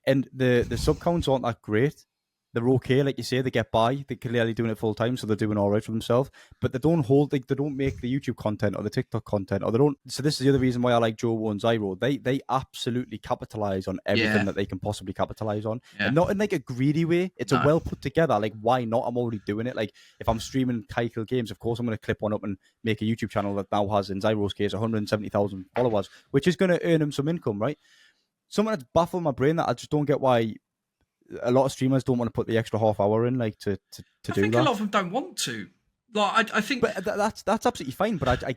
B: and the sub counts aren't that great. They're okay, like you say, they get by. They're clearly doing it full time, so they're doing all right for themselves. But they don't they don't make the YouTube content or the TikTok content, or they don't. So this is the other reason why I like Joe and Zyro. They absolutely capitalize on everything that they can possibly capitalize on, and not in like a greedy way. It's a well put together. Like, why not? I'm already doing it. Like, if I'm streaming Keikel games, of course I'm going to clip one up and make a YouTube channel that now has, in Zyro's case, 170,000 followers, which is going to earn him some income, right? Something that's baffled my brain that I just don't get why a lot of streamers don't want to put the extra half hour in, like to do that.
A: I think a lot of them don't want to. Like, I think,
B: but that's absolutely fine. But I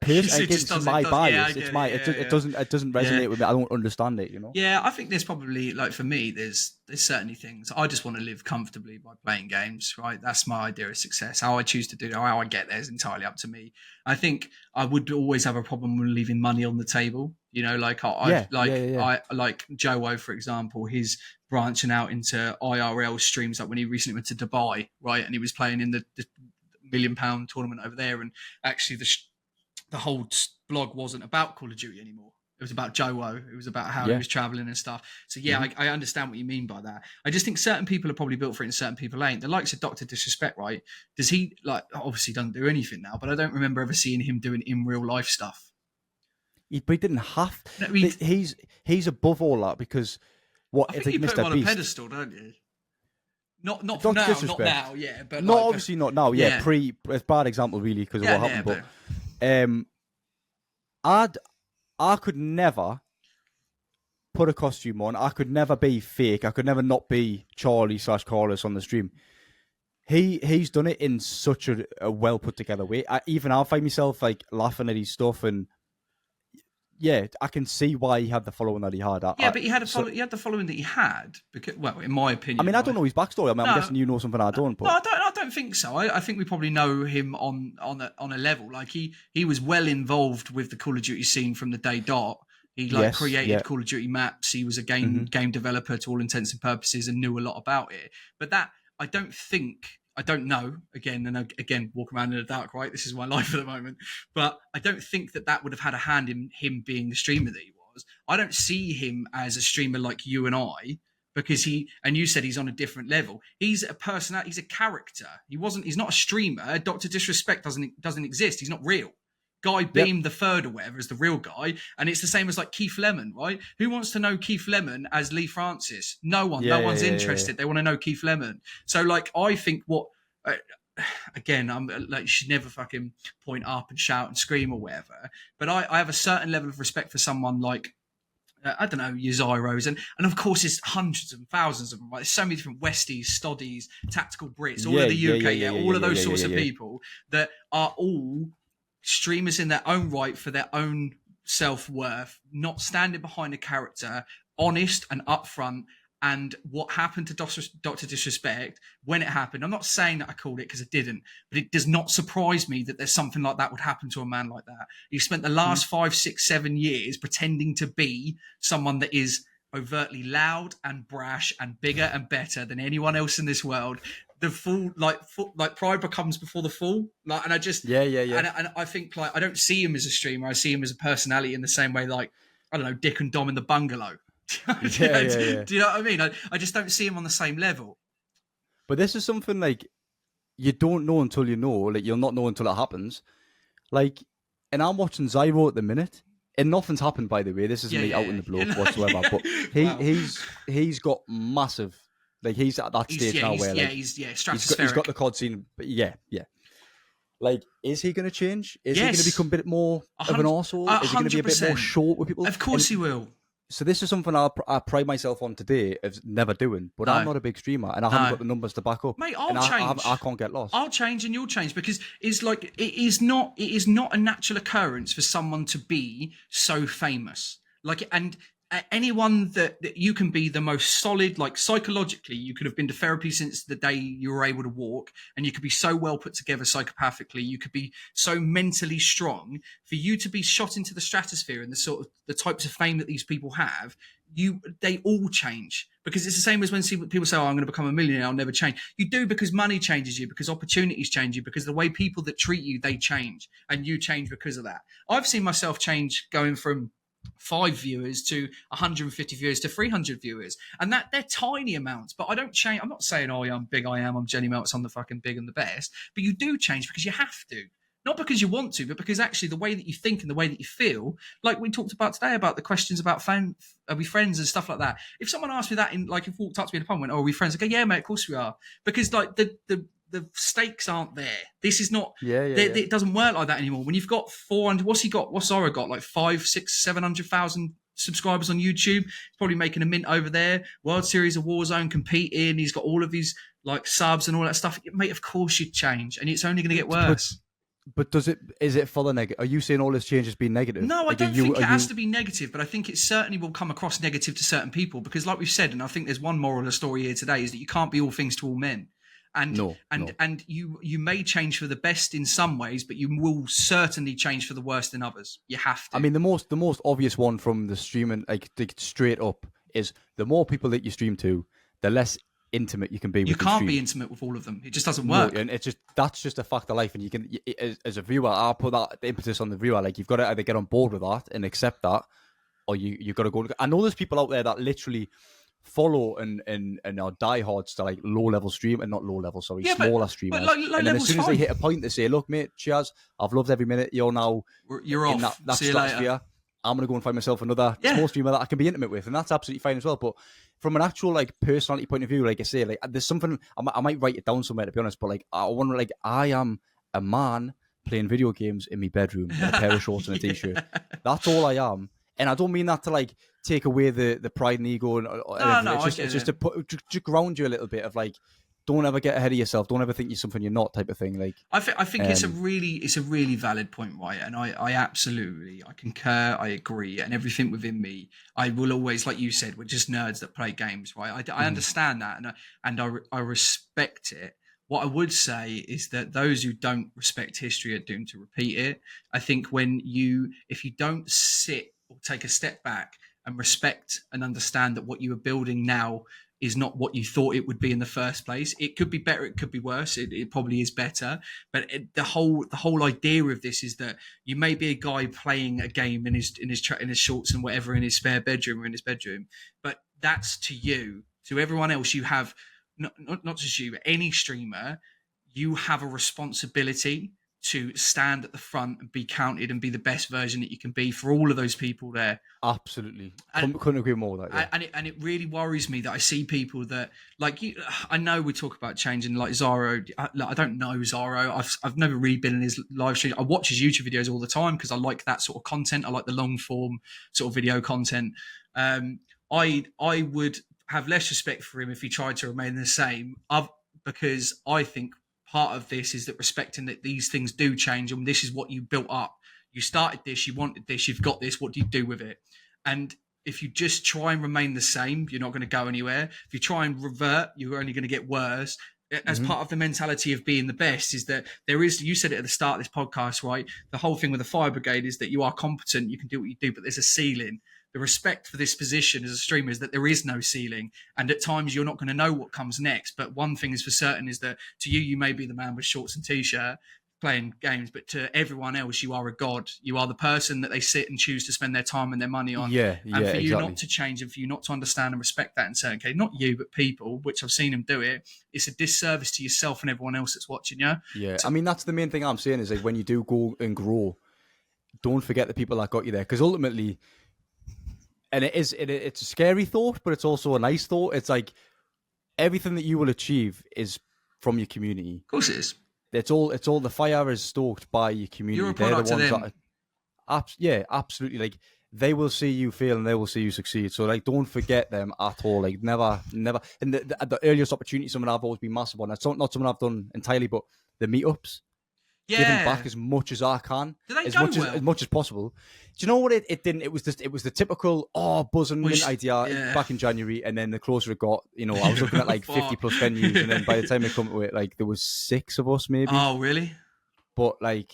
B: personally, it's my bias. It doesn't resonate with me. I don't understand it. You know.
A: Yeah, I think there's probably, like, for me, there's certainly things. I just want to live comfortably by playing games, right? That's my idea of success. How I choose to do it, how I get there, is entirely up to me. I think I would always have a problem with leaving money on the table. You know, like I like Joe, for example, his branching out into IRL streams, like when he recently went to Dubai, right, and he was playing in the £1 million tournament over there, and actually the whole blog wasn't about Call of Duty anymore. It was about Joe. It was about how he
B: Yeah.
A: was traveling and stuff. So yeah, I understand what you mean by that. I just think certain people are probably built for it and certain people ain't. The likes of Dr. Disrespect, right? Does he, like, obviously doesn't do anything now, but I don't remember ever seeing him doing in real life stuff.
B: But he didn't have.
A: I mean,
B: He's above all that because what
A: I
B: it's
A: think
B: like
A: you put him
B: Mr.
A: on
B: Beast.
A: a pedestal, don't you? Not
B: Dr.
A: from now,
B: Disrespect.
A: not now, yeah. But
B: No,
A: like,
B: obviously not now. Yeah,
A: yeah.
B: it's a bad example really because of
A: Yeah,
B: what happened. But I could never put a costume on. I could never be fake. I could never not be Charlie/Karliss on the stream. He's done it in such a well put together way. I find myself like laughing at his stuff, and yeah, I can see why he had the following that he had.
A: But he had he had the following that he had. Because, well, in my opinion,
B: I mean, I don't know his backstory. I mean,
A: No.
B: I'm guessing you know something I don't. But
A: No, I don't think so. I think we probably know him on a level. Like he was well involved with the Call of Duty scene from the day dot. He created Call of Duty maps. He was a game developer to all intents and purposes and knew a lot about it. But that I don't know. Again, walk around in the dark, right? This is my life at the moment. But I don't think that would have had a hand in him being the streamer that he was. I don't see him as a streamer like you and I. Because you said he's on a different level. He's a person. He's a character. He's not a streamer. Dr. Disrespect doesn't exist. He's not real. Guy Beam the third or whatever is the real guy, and it's the same as like Keith Lemon, right? Who wants to know Keith Lemon as Lee Francis? No one. No one's interested. They want to know Keith Lemon. So like, I think again, I'm like, you should never fucking point up and shout and scream or whatever. But I have a certain level of respect for someone like. I don't know, your Zyros, and of course there's hundreds and thousands of them, right? There's so many different Westies, Stoddies, Tactical Brits, all of the UK, all of those sorts of people that are all streamers in their own right for their own self-worth, not standing behind a character, honest and upfront. And what happened to Dr. Disrespect, when it happened, I'm not saying that I called it because I didn't, but it does not surprise me that there's something like that would happen to a man like that. He spent the last 5, 6, 7 years pretending to be someone that is overtly loud and brash and bigger and better than anyone else in this world. The fall, like pride becomes before the fall. Like, and I just, And I think like, I don't see him as a streamer. I see him as a personality in the same way, like, I don't know, Dick and Dom in the Bungalow. Do you know what I mean? I just don't see him on the same level.
B: But this is something like you don't know until you know. Like you'll not know until it happens. Like, and I'm watching Zyro at the minute, and nothing's happened, by the way. This isn't me out in the blow whatsoever. But he's got massive. Like he's at that stage now where
A: he's stratospheric.
B: He's got the COD scene. But yeah. Like, is he going to change? Is he going to become a bit more of an arsehole? Is he going to be a bit more short with people?
A: Of course he will.
B: So this is something I pride myself on today of never doing. But I'm not a big streamer, and I haven't got the numbers to back up.
A: Mate, I'll change.
B: I can't get lost.
A: I'll change, and you'll change, because it's like it is not a natural occurrence for someone to be so famous. Like, and anyone that you can be the most solid, like psychologically, you could have been to therapy since the day you were able to walk, and you could be so well put together psychopathically, you could be so mentally strong. For you to be shot into the stratosphere and the types of fame that these people have, they all change. Because it's the same as when people say, oh, I'm going to become a millionaire, I'll never change. You do, because money changes you, because opportunities change you, because the way people that treat you, they change, and you change because of that. I've seen myself change going from 5 viewers to 150 viewers to 300 viewers, and they're tiny amounts, but I don't change. I'm not saying, oh yeah, I'm Jennie Melts, I'm the fucking big and the best, but you do change because you have to, not because you want to, but because actually the way that you think and the way that you feel, like we talked about today about the questions about are we friends and stuff like that. If someone asked me that if walked up to me in the pub and went, oh, are we friends? I go, yeah mate, of course we are, because like the stakes aren't there. This is not. It doesn't work like that anymore. When you've got 400, what's he got? What's Zora got? Like 5, 6, 700,000 subscribers on YouTube. He's probably making a mint over there. World Series of Warzone, competing. He's got all of his like subs and all that stuff. Mate, of course you'd change, and it's only going to get worse.
B: But is it for the negative? Are you saying all this change has been negative?
A: No, I don't think it has to be negative, but I think it certainly will come across negative to certain people, because like we've said, and I think there's one moral of the story here today, is that you can't be all things to all men. And you may change for the best in some ways, but you will certainly change for the worst in others. You have to.
B: I mean, the most obvious one from the streaming, like straight up, is the more people that you stream to, the less intimate you can be. You
A: can't be intimate with all of them. It just doesn't work.
B: No, and that's just a fact of life. And you can, as a viewer, I'll put that the impetus on the viewer. Like, you've got to either get on board with that and accept that, or you got to go. I know there's people out there that literally follow and are diehards to like
A: Yeah,
B: smaller
A: but
B: streamers.
A: like low
B: And then as
A: levels
B: soon as they
A: fine.
B: hit a point, they say, "Look, mate, cheers. I've loved every minute. You're now
A: You're
B: in
A: off.
B: that
A: See you
B: stratosphere.
A: later.
B: I'm gonna go and find myself another
A: Yeah.
B: small streamer that I can be intimate with," and that's absolutely fine as well. But from an actual like personality point of view, like I say, like there's something I might write it down somewhere to be honest. But like I want to like I am a man playing video games in my bedroom in a pair of shorts and a t-shirt. That's all I am, and I don't mean that to like take away the pride and ego and
A: No,
B: it's just to put just ground you a little bit of like, don't ever get ahead of yourself. Don't ever think you're something you're not, type of thing. Like
A: I think it's a really valid point, right? And I absolutely I concur, I agree, and everything within me, I will always, like you said, we're just nerds that play games, right? I understand that, and I respect it. What I would say is that those who don't respect history are doomed to repeat it. I think if you don't sit or take a step back and respect and understand that what you are building now is not what you thought it would be in the first place. It could be better, it could be worse. It probably is better, but the whole idea of this is that you may be a guy playing a game in his shorts and whatever in his spare bedroom or in his bedroom, but that's to you. To everyone else, you have not just you, but any streamer, you have a responsibility to stand at the front and be counted and be the best version that you can be for all of those people there.
B: Absolutely, couldn't agree more with that.
A: Yeah. And it really worries me that I see people that like you. I know we talk about changing, like Zaro. I don't know Zaro. I've never really been in his live stream. I watch his YouTube videos all the time because I like that sort of content. I like the long form sort of video content. I would have less respect for him if he tried to remain the same. Because I think part of this is that respecting that these things do change, and this is what you built up. You started this, you wanted this, you've got this. What do you do with it? And if you just try and remain the same, you're not going to go anywhere. If you try and revert, you're only going to get worse. As part of the mentality of being the best is that there is, you said it at the start of this podcast, right? The whole thing with the fire brigade is that you are competent, you can do what you do, but there's a ceiling. The respect for this position as a streamer is that there is no ceiling, and at times you're not going to know what comes next. But one thing is for certain is that to you may be the man with shorts and t-shirt playing games, but to everyone else, you are a god. You are the person that they sit and choose to spend their time and their money on. And for you not to change, and for you not to understand and respect that in certain cases, not you, but people, which I've seen them do it, it's a disservice to yourself and everyone else that's watching you.
B: Yeah, I mean, that's the main thing I'm saying is like when you do go and grow, don't forget the people that got you there, because ultimately, and it's a scary thought, but it's also a nice thought. It's like everything that you will achieve is from your community.
A: Of course it is.
B: It's all the fire is stoked by your community.
A: You're a product
B: They're the
A: of
B: ones
A: them.
B: that absolutely. Like they will see you fail and they will see you succeed. So like, don't forget them at all. Like never. And the earliest opportunity, something I've always been massive on. That's not something I've done entirely, but the meetups.
A: Yeah.
B: Giving back as much as I can,
A: Do they
B: as
A: go
B: much
A: well?
B: as much as possible. Do you know what it didn't? It was the typical buzzing idea back in January, and then the closer it got, I was looking at like 50 plus venues, and then by the time it come to it, like there was 6 of us maybe.
A: Oh, really?
B: But like,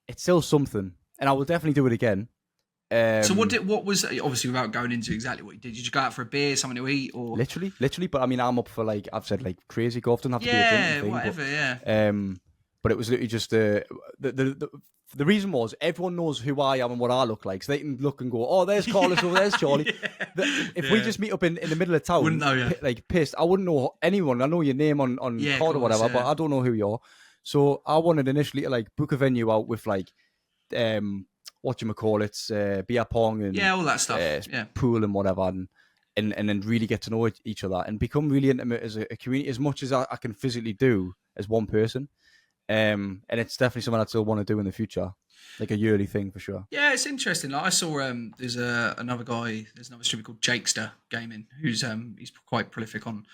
B: it's still something, and I will definitely do it again.
A: So what was obviously without going into exactly what you did? Did you go out for a beer, something to eat, or
B: literally? But I mean, I'm up for like I've said like crazy golf. Doesn't have to be a drinking thing,
A: whatever,
B: but, but it was literally just the reason was everyone knows who I am and what I look like, so they can look and go, oh, there's Karliss, oh, there's Charlie. If we just meet up in the middle of town,
A: wouldn't know you.
B: Like pissed, I wouldn't know anyone. I know your name on card or whatever, but I don't know who you are. So I wanted initially to like book a venue out with like beer pong and
A: all that stuff,
B: pool and whatever, and then really get to know each other and become really intimate as a community as much as I can physically do as one person. And it's definitely something I still want to do in the future, like a yearly thing for sure.
A: Yeah, it's interesting. Like I saw there's another streamer called Jakester Gaming who's he's quite prolific on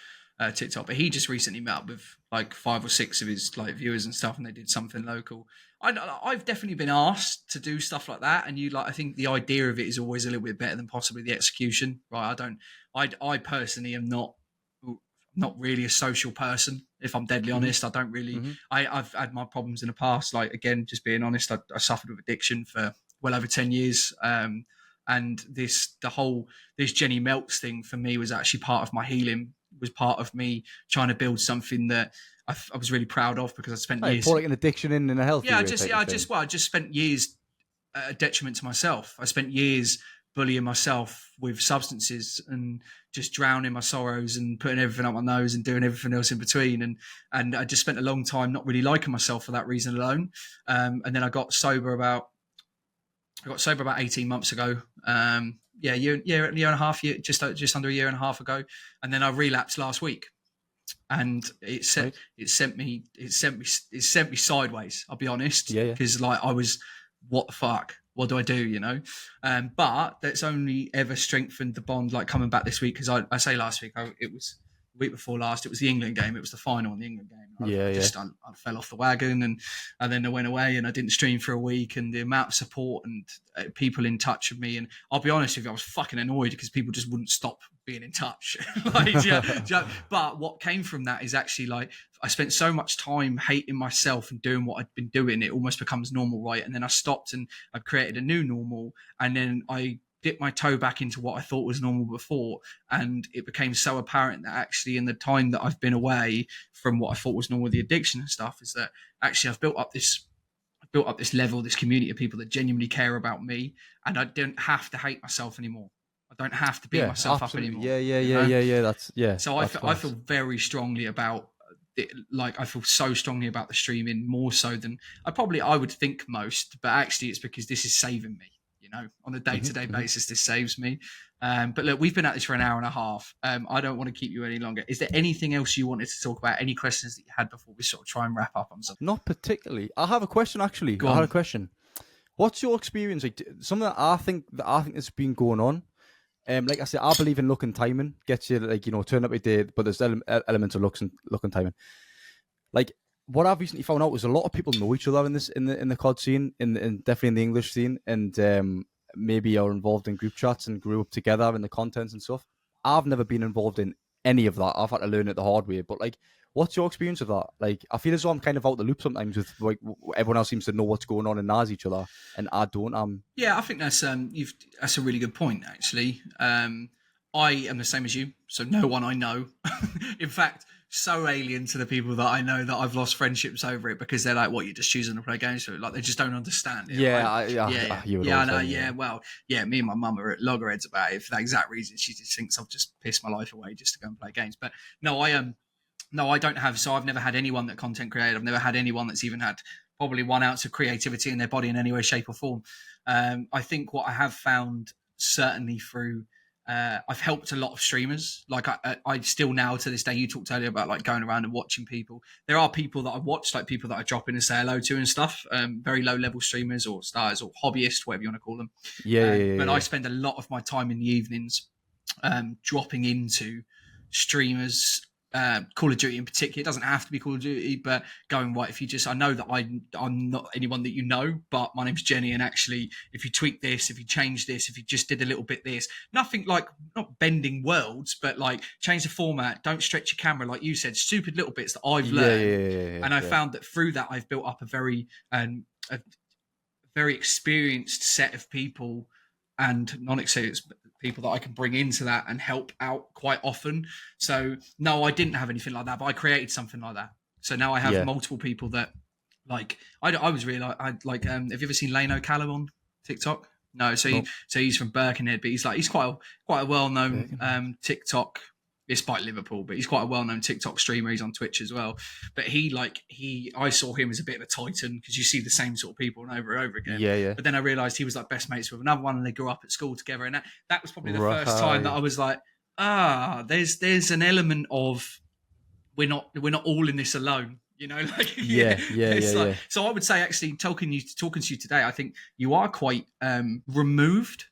A: TikTok, but he just recently met up with like 5 or 6 of his like viewers and stuff, and they did something local. I've definitely been asked to do stuff like that, and I think the idea of it is always a little bit better than possibly the execution, right? I personally am not really a social person, if I'm deadly honest. I don't really. I've had my problems in the past. Like, again, just being honest, I suffered with addiction for well over 10 years. And this Jennie Melts thing for me was actually part of my healing. Was part of me trying to build something that I was really proud of, because I spent years.
B: Like an addiction in a healthy way.
A: I just spent years at a detriment to myself. I spent years bullying myself with substances and just drowning my sorrows and putting everything up my nose and doing everything else in between. And I just spent a long time not really liking myself for that reason alone. And then I got sober about 18 months ago. Year and a half, just under a year and a half ago. And then I relapsed last week. And it sent me sideways. I'll be honest, because like I was, what the fuck? What do I do? You know, but that's only ever strengthened the bond. Like coming back this week, because I say last week, it was the week before last. It was the England game. It was the final in the England game. I fell off the wagon, and then I went away, and I didn't stream for a week. And the amount of support and people in touch with me, and I'll be honest with you, I was fucking annoyed because people just wouldn't stop being in touch. But what came from that is actually like I spent so much time hating myself and doing what I'd been doing, it almost becomes normal, right? And then I stopped and I created a new normal, and then I dipped my toe back into what I thought was normal before, and it became so apparent that actually in the time that I've been away from what I thought was normal, the addiction and stuff, is that actually I've built up this level, this community of people that genuinely care about me, and I don't have to hate myself anymore. I don't have to beat myself up anymore. So I feel very strongly about it. Like I feel so strongly about the streaming, more so than I would think most, but actually it's because this is saving me, you know, on a day-to-day basis. This saves me. But look, we've been at this for an hour and a half. I don't want to keep you any longer. Is there anything else you wanted to talk about? Any questions that you had before we sort of try and wrap up on something?
B: Not particularly. I have a question actually. I had a question. What's your experience? Like something that I think has been going on. Like I said, I believe in luck and timing. Gets you like, you know, turn up a day, but there's elements of luck and timing. Like what I've recently found out was a lot of people know each other in the COD scene, in definitely in the English scene, and maybe are involved in group chats and grew up together in the contents and stuff. I've never been involved in any of that. I've had to learn it the hard way. But like, what's your experience of that? Like, I feel as though I'm kind of out the loop sometimes with like everyone else seems to know what's going on and knows each other, and I don't.
A: Yeah, I think that's a really good point actually. I am the same as you, so no one I know. In fact, so alien to the people that I know that I've lost friendships over it because they're like, "What, you're just choosing to play games for it?" Like they just don't understand it. Me and my mum are at loggerheads about it for that exact reason. She just thinks I've just pissed my life away just to go and play games. But no, I don't have. So I've never had anyone that content created. I've never had anyone that's even had probably 1 ounce of creativity in their body in any way, shape, or form. I think what I have found certainly through. I've helped a lot of streamers. Like I still now to this day, you talked earlier about like going around and watching people. There are people that I watch, like people that I drop in and say hello to and stuff. Very low level streamers or stars or hobbyists, whatever you want to call them. But I spend a lot of my time in the evenings dropping into streamers. Call of Duty in particular, it doesn't have to be Call of Duty, but going right, if you just, I know that I'm not anyone that you know, but my name's Jennie, and actually if you tweak this, if you change this, if you just did a little bit this, nothing like, not bending worlds, but like change the format, don't stretch your camera, like you said, stupid little bits that I've learned. And I found that through that I've built up a very experienced set of people and non-experienced people that I can bring into that and help out quite often. So no, I didn't have anything like that, but I created something like that. So now I have multiple people that like, I was really like, have you ever seen Lano Callum on TikTok? No. So he's from Birkenhead, but he's quite a well-known TikTok. It's by Liverpool, but he's quite a well-known TikTok streamer. He's on Twitch as well. But I saw him as a bit of a titan because you see the same sort of people over and over again. Yeah. But then I realised he was like best mates with another one, and they grew up at school together. And that was probably the first time that I was like, there's an element of we're not all in this alone. You know, like like, so I would say actually talking to you today, I think you are quite removed,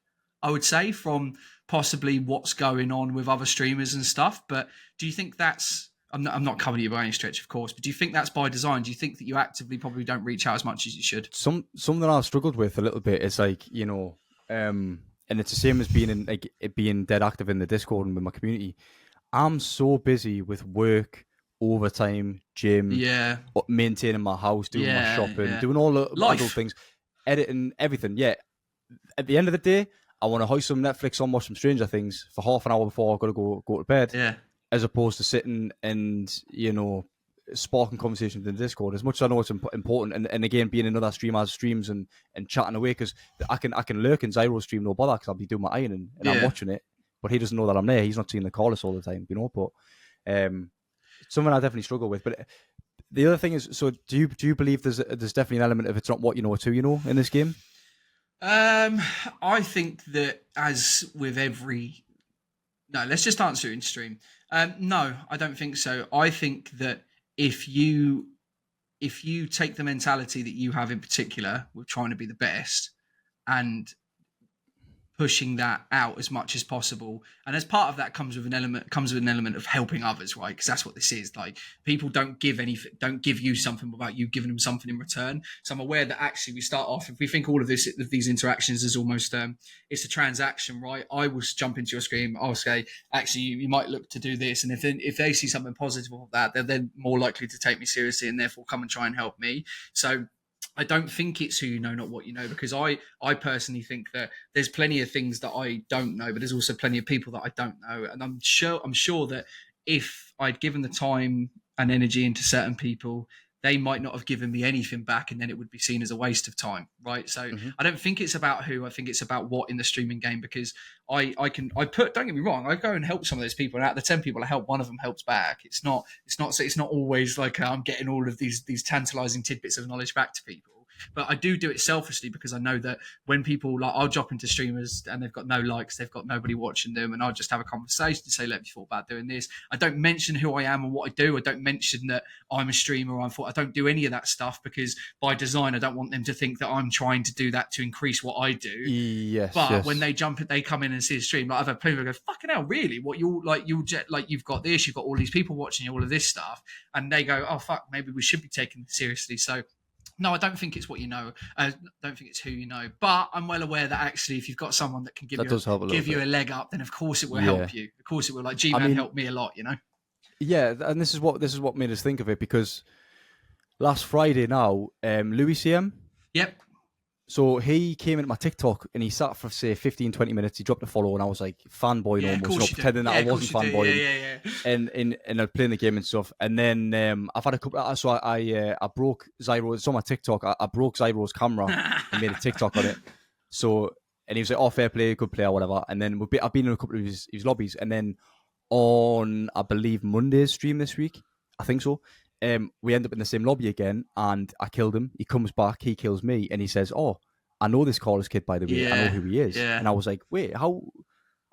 A: I would say, from possibly what's going on with other streamers and stuff. But do you think that's, I'm not covering you by any stretch, of course, but do you think that's by design? Do you think that you actively probably don't reach out as much as you should?
B: Something I've struggled with a little bit is like, you know, and it's the same as being dead active in the Discord and with my community. I'm so busy with work, overtime, gym, maintaining my house, doing my shopping, doing all the little things, editing, everything. Yeah. At the end of the day, I want to hoist some Netflix on, watch some Stranger Things for half an hour before I've got to go to bed. Yeah. As opposed to sitting and, you know, sparking conversations in Discord. As much as I know it's important, and again, being in other streamers' streams and chatting away, because I can lurk in Zyro's stream, no bother, because I'll be doing my ironing and I'm watching it, but he doesn't know that I'm there. He's not seeing the Karliss all the time, But something I definitely struggle with. But the other thing is, so do you believe there's definitely an element of it's not what you know, it's who you know in this game?
A: I think that as with every... No, let's just answer it in stream. No, I don't think so. I think that if you take the mentality that you have in particular with trying to be the best and pushing that out as much as possible, and as part of that comes with an element of helping others, right? Because that's what this is. Like, people don't give you something without you giving them something in return. So I'm aware that actually we start off, if we think all of these interactions is almost it's a transaction, right? I will jump into your stream, I'll say, actually you might look to do this, and if they see something positive of that, they're then more likely to take me seriously and therefore come and try and help me. So I don't think it's who you know, not what you know, because I personally think that there's plenty of things that I don't know, but there's also plenty of people that I don't know. And I'm sure that if I'd given the time and energy into certain people, they might not have given me anything back, and then it would be seen as a waste of time, right? So I don't think it's about who. I think it's about what in the streaming game, because don't get me wrong, I go and help some of those people, and out of the 10 people I help, one of them helps back. It's not always like I'm getting all of these tantalizing tidbits of knowledge back to people. But I do it selfishly, because I know that when people, like, I'll drop into streamers and they've got no likes, they've got nobody watching them, and I'll just have a conversation to say, let me thought about doing this. I don't mention who I am and what I do. I don't mention that I'm a streamer. I don't do any of that stuff, because by design, I don't want them to think that I'm trying to do that to increase what I do.
B: Yes.
A: But when they come in and see the stream, like, I've had people go, fucking hell, really? What you've got this, you've got all these people watching you, all of this stuff. And they go, oh, fuck, maybe we should be taking this seriously. So, no, I don't think it's what you know. I don't think it's who you know. But I'm well aware that actually, if you've got someone that can give you a leg up, then of course it will help you. Of course it will. Like, G-Man helped me a lot,
B: Yeah, and this is what made us think of it, because last Friday now, Louis CM.
A: Yep.
B: So he came into my TikTok and he sat for, say, 15, 20 minutes. He dropped a follow and I was like fanboying almost, pretending that I wasn't fanboying. And playing the game and stuff. And then I've had a couple. So I broke Zyro. It's on my TikTok. I broke Zyro's camera and made a TikTok on it. So, and he was like, "Oh, fair play, good player, whatever." And then I've been in a couple of his lobbies. And then on, I believe, Monday's stream this week, I think so, we end up in the same lobby again, and I killed him. He comes back, he kills me, and he says, "Oh, I know this Karliss kid, by the way. I know who he is." And I was like, "Wait, how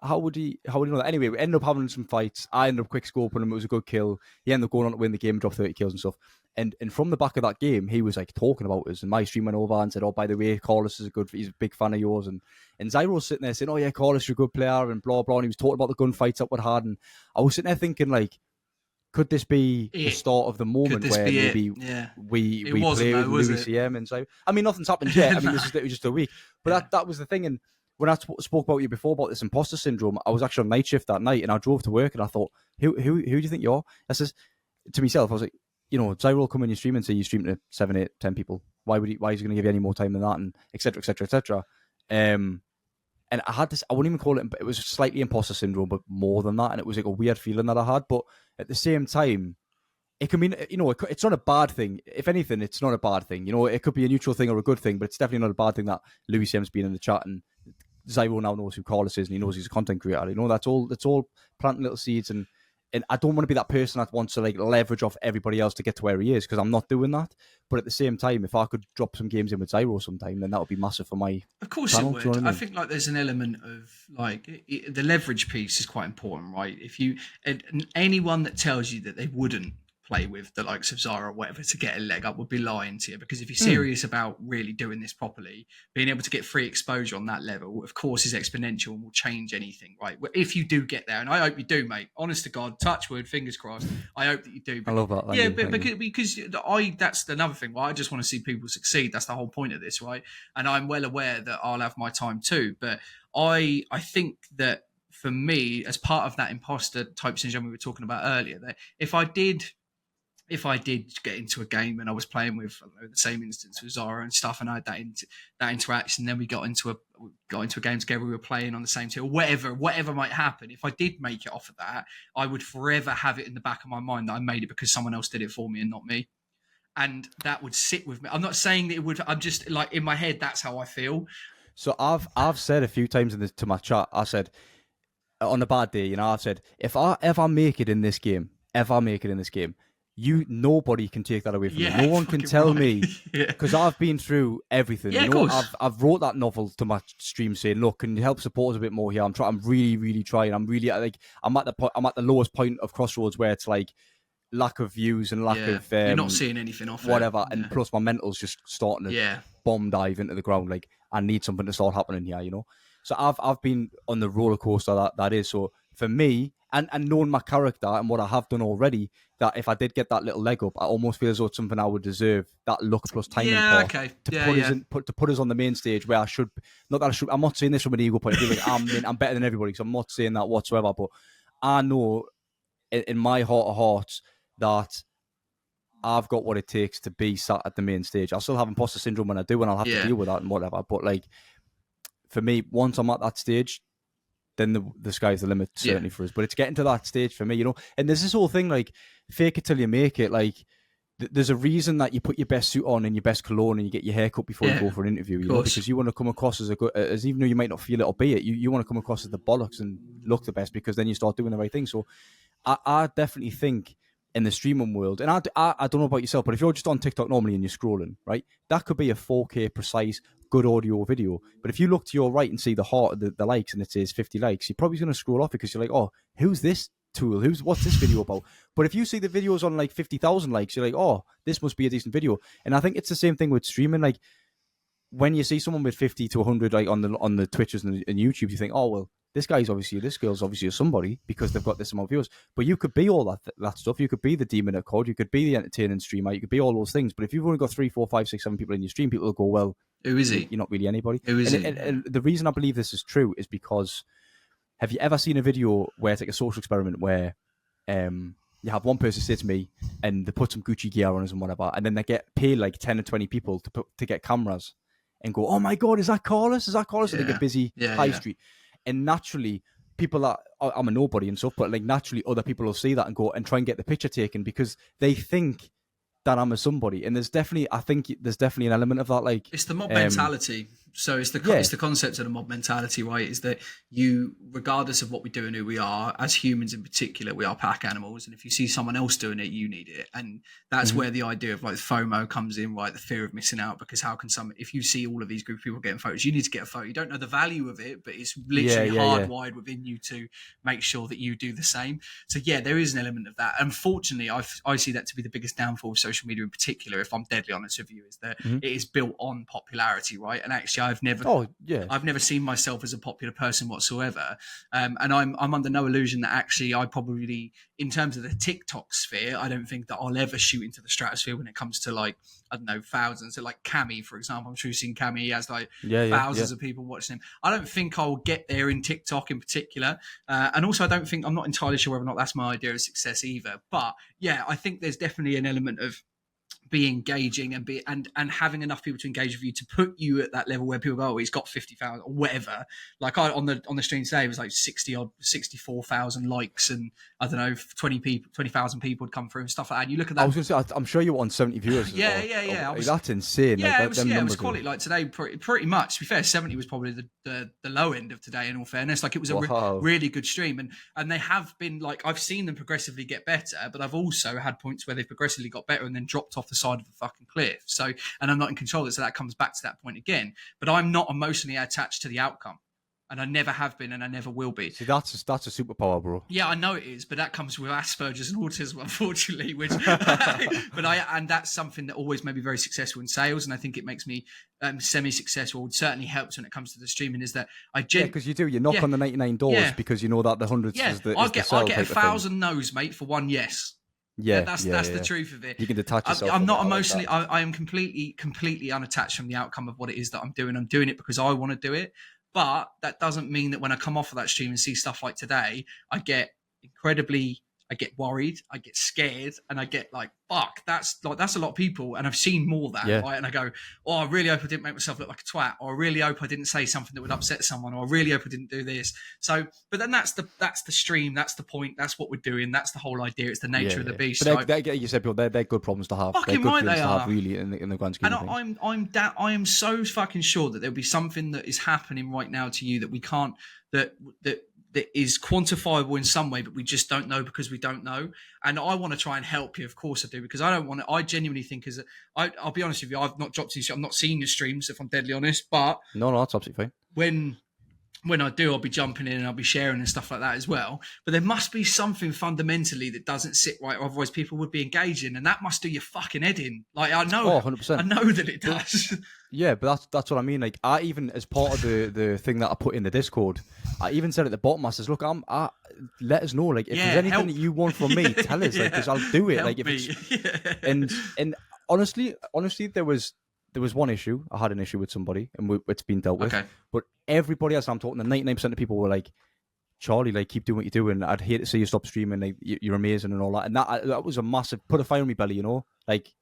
B: would he know that?" Anyway, we ended up having some fights. I ended up quick scoping him. It was a good kill. He ended up going on to win the game, drop 30 kills and stuff. And from the back of that game, he was like talking about us. And my stream went over and said, "Oh, by the way, Karliss is he's a big fan of yours." And Zyro's sitting there saying, "Oh yeah, Karliss, you're a good player," and blah blah. And he was talking about the gunfights that we'd had. And I was sitting there thinking, like, could this be the start of the moment where maybe we play with Louis CM and so? I mean, nothing's happened yet. I mean, this is literally just a week. But that was the thing. And when I spoke about you before about this imposter syndrome, I was actually on night shift that night, and I drove to work, and I thought, who do you think you are? I says to myself, I was like, Zyro will come in your stream and say you stream to 7, 8, 10 people. Why is he going to give you any more time than that? And et cetera, et cetera, et cetera. And I had this, I wouldn't even call it, but it was slightly imposter syndrome, but more than that. And it was like a weird feeling that I had. But at the same time, it can mean, it's not a bad thing. If anything, it's not a bad thing. It could be a neutral thing or a good thing, but it's definitely not a bad thing that Louis CM's been in the chat, and Zyro now knows who Karliss is, and he knows he's a content creator. That's all planting little seeds. And I don't want to be that person that wants to like leverage off everybody else to get to where he is, because I'm not doing that. But at the same time, if I could drop some games in with Zyro sometime, then that would be massive for my
A: Of course
B: channel.
A: it would. I mean? I think like there's an element of like the leverage piece is quite important, right? If you anyone that tells you that they wouldn't play with the likes of Zara or whatever to get a leg up would be lying to you, because if you're serious about really doing this properly, being able to get free exposure on that level, of course, is exponential and will change anything, right? If you do get there, and I hope you do, mate. Honest to God, touch wood, fingers crossed. I hope that you do.
B: I love that.
A: Because that's another thing. Right? I just want to see people succeed. That's the whole point of this, right? And I'm well aware that I'll have my time too, but I think that for me, as part of that imposter type syndrome we were talking about earlier, that if I did if I did get into a game and I was playing with, I don't know, the same instance with Zara and stuff, and I had that interaction, then we got into a game together, we were playing on the same team, or whatever might happen. If I did make it off of that, I would forever have it in the back of my mind that I made it because someone else did it for me and not me. And that would sit with me. I'm not saying that it would. I'm just like in my head. That's how I feel.
B: So I've said a few times to my chat. I said on a bad day, I've said if I ever make it in this game, nobody can take that away from me. No one can tell me because I've been through everything.
A: Yeah, of course.
B: I've wrote that novel to my stream saying, "Look, can you help support us a bit more here? I'm really, really trying. I'm really I'm at the lowest point of crossroads where it's like lack of views and lack of
A: you're not seeing anything off
B: whatever,
A: it.
B: and plus my mental's just starting to bomb dive into the ground. Like I need something to start happening here, So I've been on the roller coaster that is. So for me, and knowing my character and what I have done already, that if I did get that little leg up, I almost feel as though it's something I would deserve, that luck plus timing part, to put us on the main stage where I should. Not that I should. I'm not saying this from an ego point of view. Like I'm better than everybody, so I'm not saying that whatsoever. But I know in my heart of hearts that I've got what it takes to be sat at the main stage. I still have imposter syndrome when I do, and I'll have to deal with that and whatever. But like for me, once I'm at that stage, then the sky's the limit, certainly for us. But it's getting to that stage for me, And there's this whole thing like fake it till you make it. Like there's a reason that you put your best suit on and your best cologne and you get your hair cut before you go for an interview, because you want to come across as even though you might not feel it or be it, you want to come across as the bollocks and look the best, because then you start doing the right thing. So I definitely think in the streaming world, and I don't know about yourself, but if you're just on TikTok normally and you're scrolling, right, that could be a 4K precise, good audio video. But if you look to your right and see the heart of the likes and it says 50 likes, you're probably going to scroll off because you're like, oh, who's this tool? What's this video about? But if you see the videos on like 50,000 likes, you're like, oh, this must be a decent video. And I think it's the same thing with streaming. Like when you see someone with 50 to 100 like on the Twitches and YouTube, you think, oh, well, this girl's obviously a somebody because they've got this amount of viewers. But you could be all that stuff. You could be the demon at code. You could be the entertaining streamer. You could be all those things. But if you've only got 3, 4, 5, 6, 7 people in your stream, people will go, well,
A: who is he?
B: You're not really anybody.
A: Who is he?
B: And the reason I believe this is true is because have you ever seen a video where it's like a social experiment where you have one person say to me and they put some Gucci gear on us and whatever, and then they get paid like 10 or 20 people to get cameras and go, oh my God, is that Karliss? And they get busy high street. And naturally, people that I'm a nobody and stuff, but like naturally other people will see that and go and try and get the picture taken because they think that I'm a somebody. And I think there's definitely an element of that. Like
A: it's the mob mentality. So it's the concept of the mob mentality, right? Is that you, regardless of what we do and who we are, as humans in particular, we are pack animals. And if you see someone else doing it, you need it. And that's where the idea of like FOMO comes in, right? The fear of missing out, because how can if you see all of these group of people getting photos, you need to get a photo. You don't know the value of it, but it's literally hardwired within you to make sure that you do the same. So yeah, there is an element of that. Unfortunately, I see that to be the biggest downfall of social media in particular, if I'm deadly honest with you, is that it is built on popularity, right? And actually I've never seen myself as a popular person whatsoever, and I'm under no illusion that actually I probably, in terms of the TikTok sphere, I don't think that I'll ever shoot into the stratosphere when it comes to like, I don't know, thousands. So like Cammy, for example, I'm sure you've seen Cammy, he has like thousands of people watching him. I don't think I'll get there in TikTok in particular, and also I'm not entirely sure whether or not that's my idea of success either. But yeah, I think there's definitely an element of be engaging and having enough people to engage with you to put you at that level where people go, oh, he's got 50,000 or whatever. Like on the stream today, it was like 64,000 likes, and I don't know, 20,000 people would come through and stuff like that. And you look at that.
B: I was going to say, I'm sure you were on 70 viewers.
A: Yeah.
B: That's insane.
A: Yeah,
B: like,
A: it was quality. Like today, pretty much. To be fair, 70 was probably the low end of today. In all fairness, like it was a really good stream, and they have been like, I've seen them progressively get better, but I've also had points where they've progressively got better and then dropped off the side of the fucking cliff. So, and I'm not in control of it, so that comes back to that point again. But I'm not emotionally attached to the outcome, and I never have been, and I never will be.
B: See, that's a superpower, bro.
A: Yeah, I know it is, but that comes with Asperger's and autism, unfortunately. Which, and that's something that always made me very successful in sales, and I think it makes me semi-successful. It certainly helps when it comes to the streaming. Is that
B: because you knock on the 99 doors because you know that the hundreds is the
A: I get 1,000 no's, mate, for one yes.
B: Yeah,
A: that's the truth of it.
B: You can detach yourself.
A: I'm not emotionally. I am completely unattached from the outcome of what it is that I'm doing. I'm doing it because I want to do it. But that doesn't mean that when I come off of that stream and see stuff like today, I get incredibly I get worried, I get scared, and I get like, fuck, that's a lot of people, and I've seen more of that,
B: Yeah.
A: right? And I go, oh, I really hope I didn't make myself look like a twat, or I really hope I didn't say something that would upset someone, or I really hope I didn't do this. So, but then that's the stream, that's the point, that's what we're doing, that's the whole idea. It's the nature of the beast.
B: But you said, people, they're good problems to have. They're
A: Fucking
B: good
A: right,
B: feelings
A: they
B: to
A: are.
B: have, really, in the grand scheme of things.
A: I am so fucking sure that there'll be something that is happening right now to you that we can't, that is quantifiable in some way, but we just don't know because we don't know. And I want to try and help you. Of course I do, because I don't want to, I genuinely think I'll be honest with you, I've not dropped these, I'm not seeing your streams if I'm deadly honest, but
B: No, that's absolutely fine.
A: When I do, I'll be jumping in and I'll be sharing and stuff like that as well. But there must be something fundamentally that doesn't sit right, otherwise people would be engaging, and that must do your fucking head in. Like, I know, 100%. I know that it does.
B: Yeah, but that's what I mean. Like, I even, as part of the thing that I put in the Discord, I even said at the bottom, I says, look, let us know. Like, if there's anything that you want from me, tell us. Like, because I'll do it.
A: Help
B: like, if
A: me.
B: it's and honestly, there was one issue. I had an issue with somebody, and it's been dealt with.
A: Okay.
B: But everybody else I'm talking to, 99% of people were like, Charlie, like, keep doing what you're doing. I'd hate to see you stop streaming. Like, you're amazing and all that. And that was a massive put a fire on my belly, you know. Like,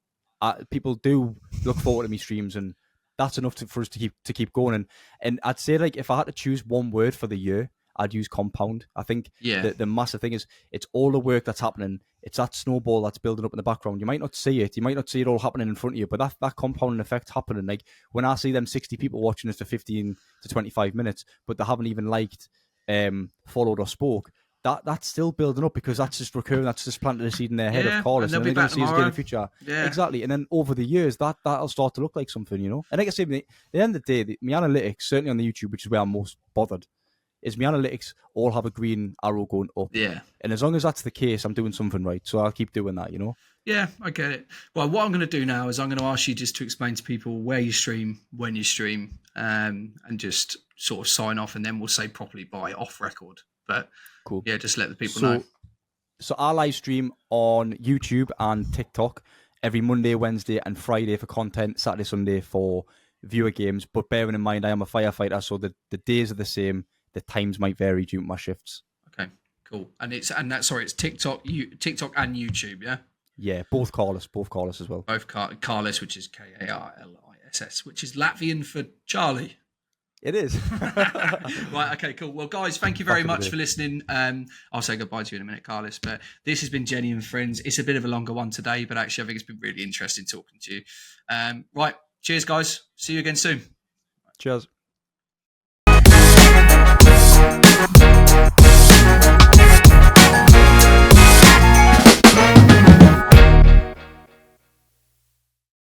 B: people do look forward to me streams, and that's enough for us to keep going. And I'd say, like, if I had to choose one word for the year, I'd use compound. I think the massive thing is it's all the work that's happening. It's that snowball that's building up in the background. You might not see it. You might not see it all happening in front of you, but that compounding effect happening. Like, when I see them 60 people watching us for 15 to 25 minutes, but they haven't even liked, followed or spoke, that's still building up, because that's just recurring. That's just planted a seed in their head of Karliss, and they're going to see us again in the future.
A: Yeah.
B: Exactly. And then over the years, that'll start to look like something, you know. And like I say, at the end of the day, my analytics, certainly on the YouTube, which is where I'm most bothered, is my analytics all have a green arrow going up.
A: Yeah.
B: And as long as that's the case, I'm doing something right. So I'll keep doing that, you know?
A: Yeah, I get it. Well, what I'm going to do now is I'm going to ask you just to explain to people where you stream, when you stream, and just sort of sign off, and then we'll say properly bye off record. But
B: cool.
A: Yeah, just let the people know.
B: So I live stream on YouTube and TikTok every Monday, Wednesday, and Friday for content, Saturday, Sunday for viewer games. But bearing in mind, I am a firefighter, so the days are the same. The times might vary due to my shifts.
A: Okay, cool. And it's TikTok and YouTube, yeah?
B: Yeah, both Karliss as well.
A: Both Karliss, which is Karliss, which is Latvian for Charlie.
B: It is.
A: Right, okay, cool. Well, guys, thank you very much for listening. I'll say goodbye to you in a minute, Karliss, but this has been Jennie and Friends. It's a bit of a longer one today, but actually I think it's been really interesting talking to you. Right, cheers, guys. See you again soon.
B: Cheers.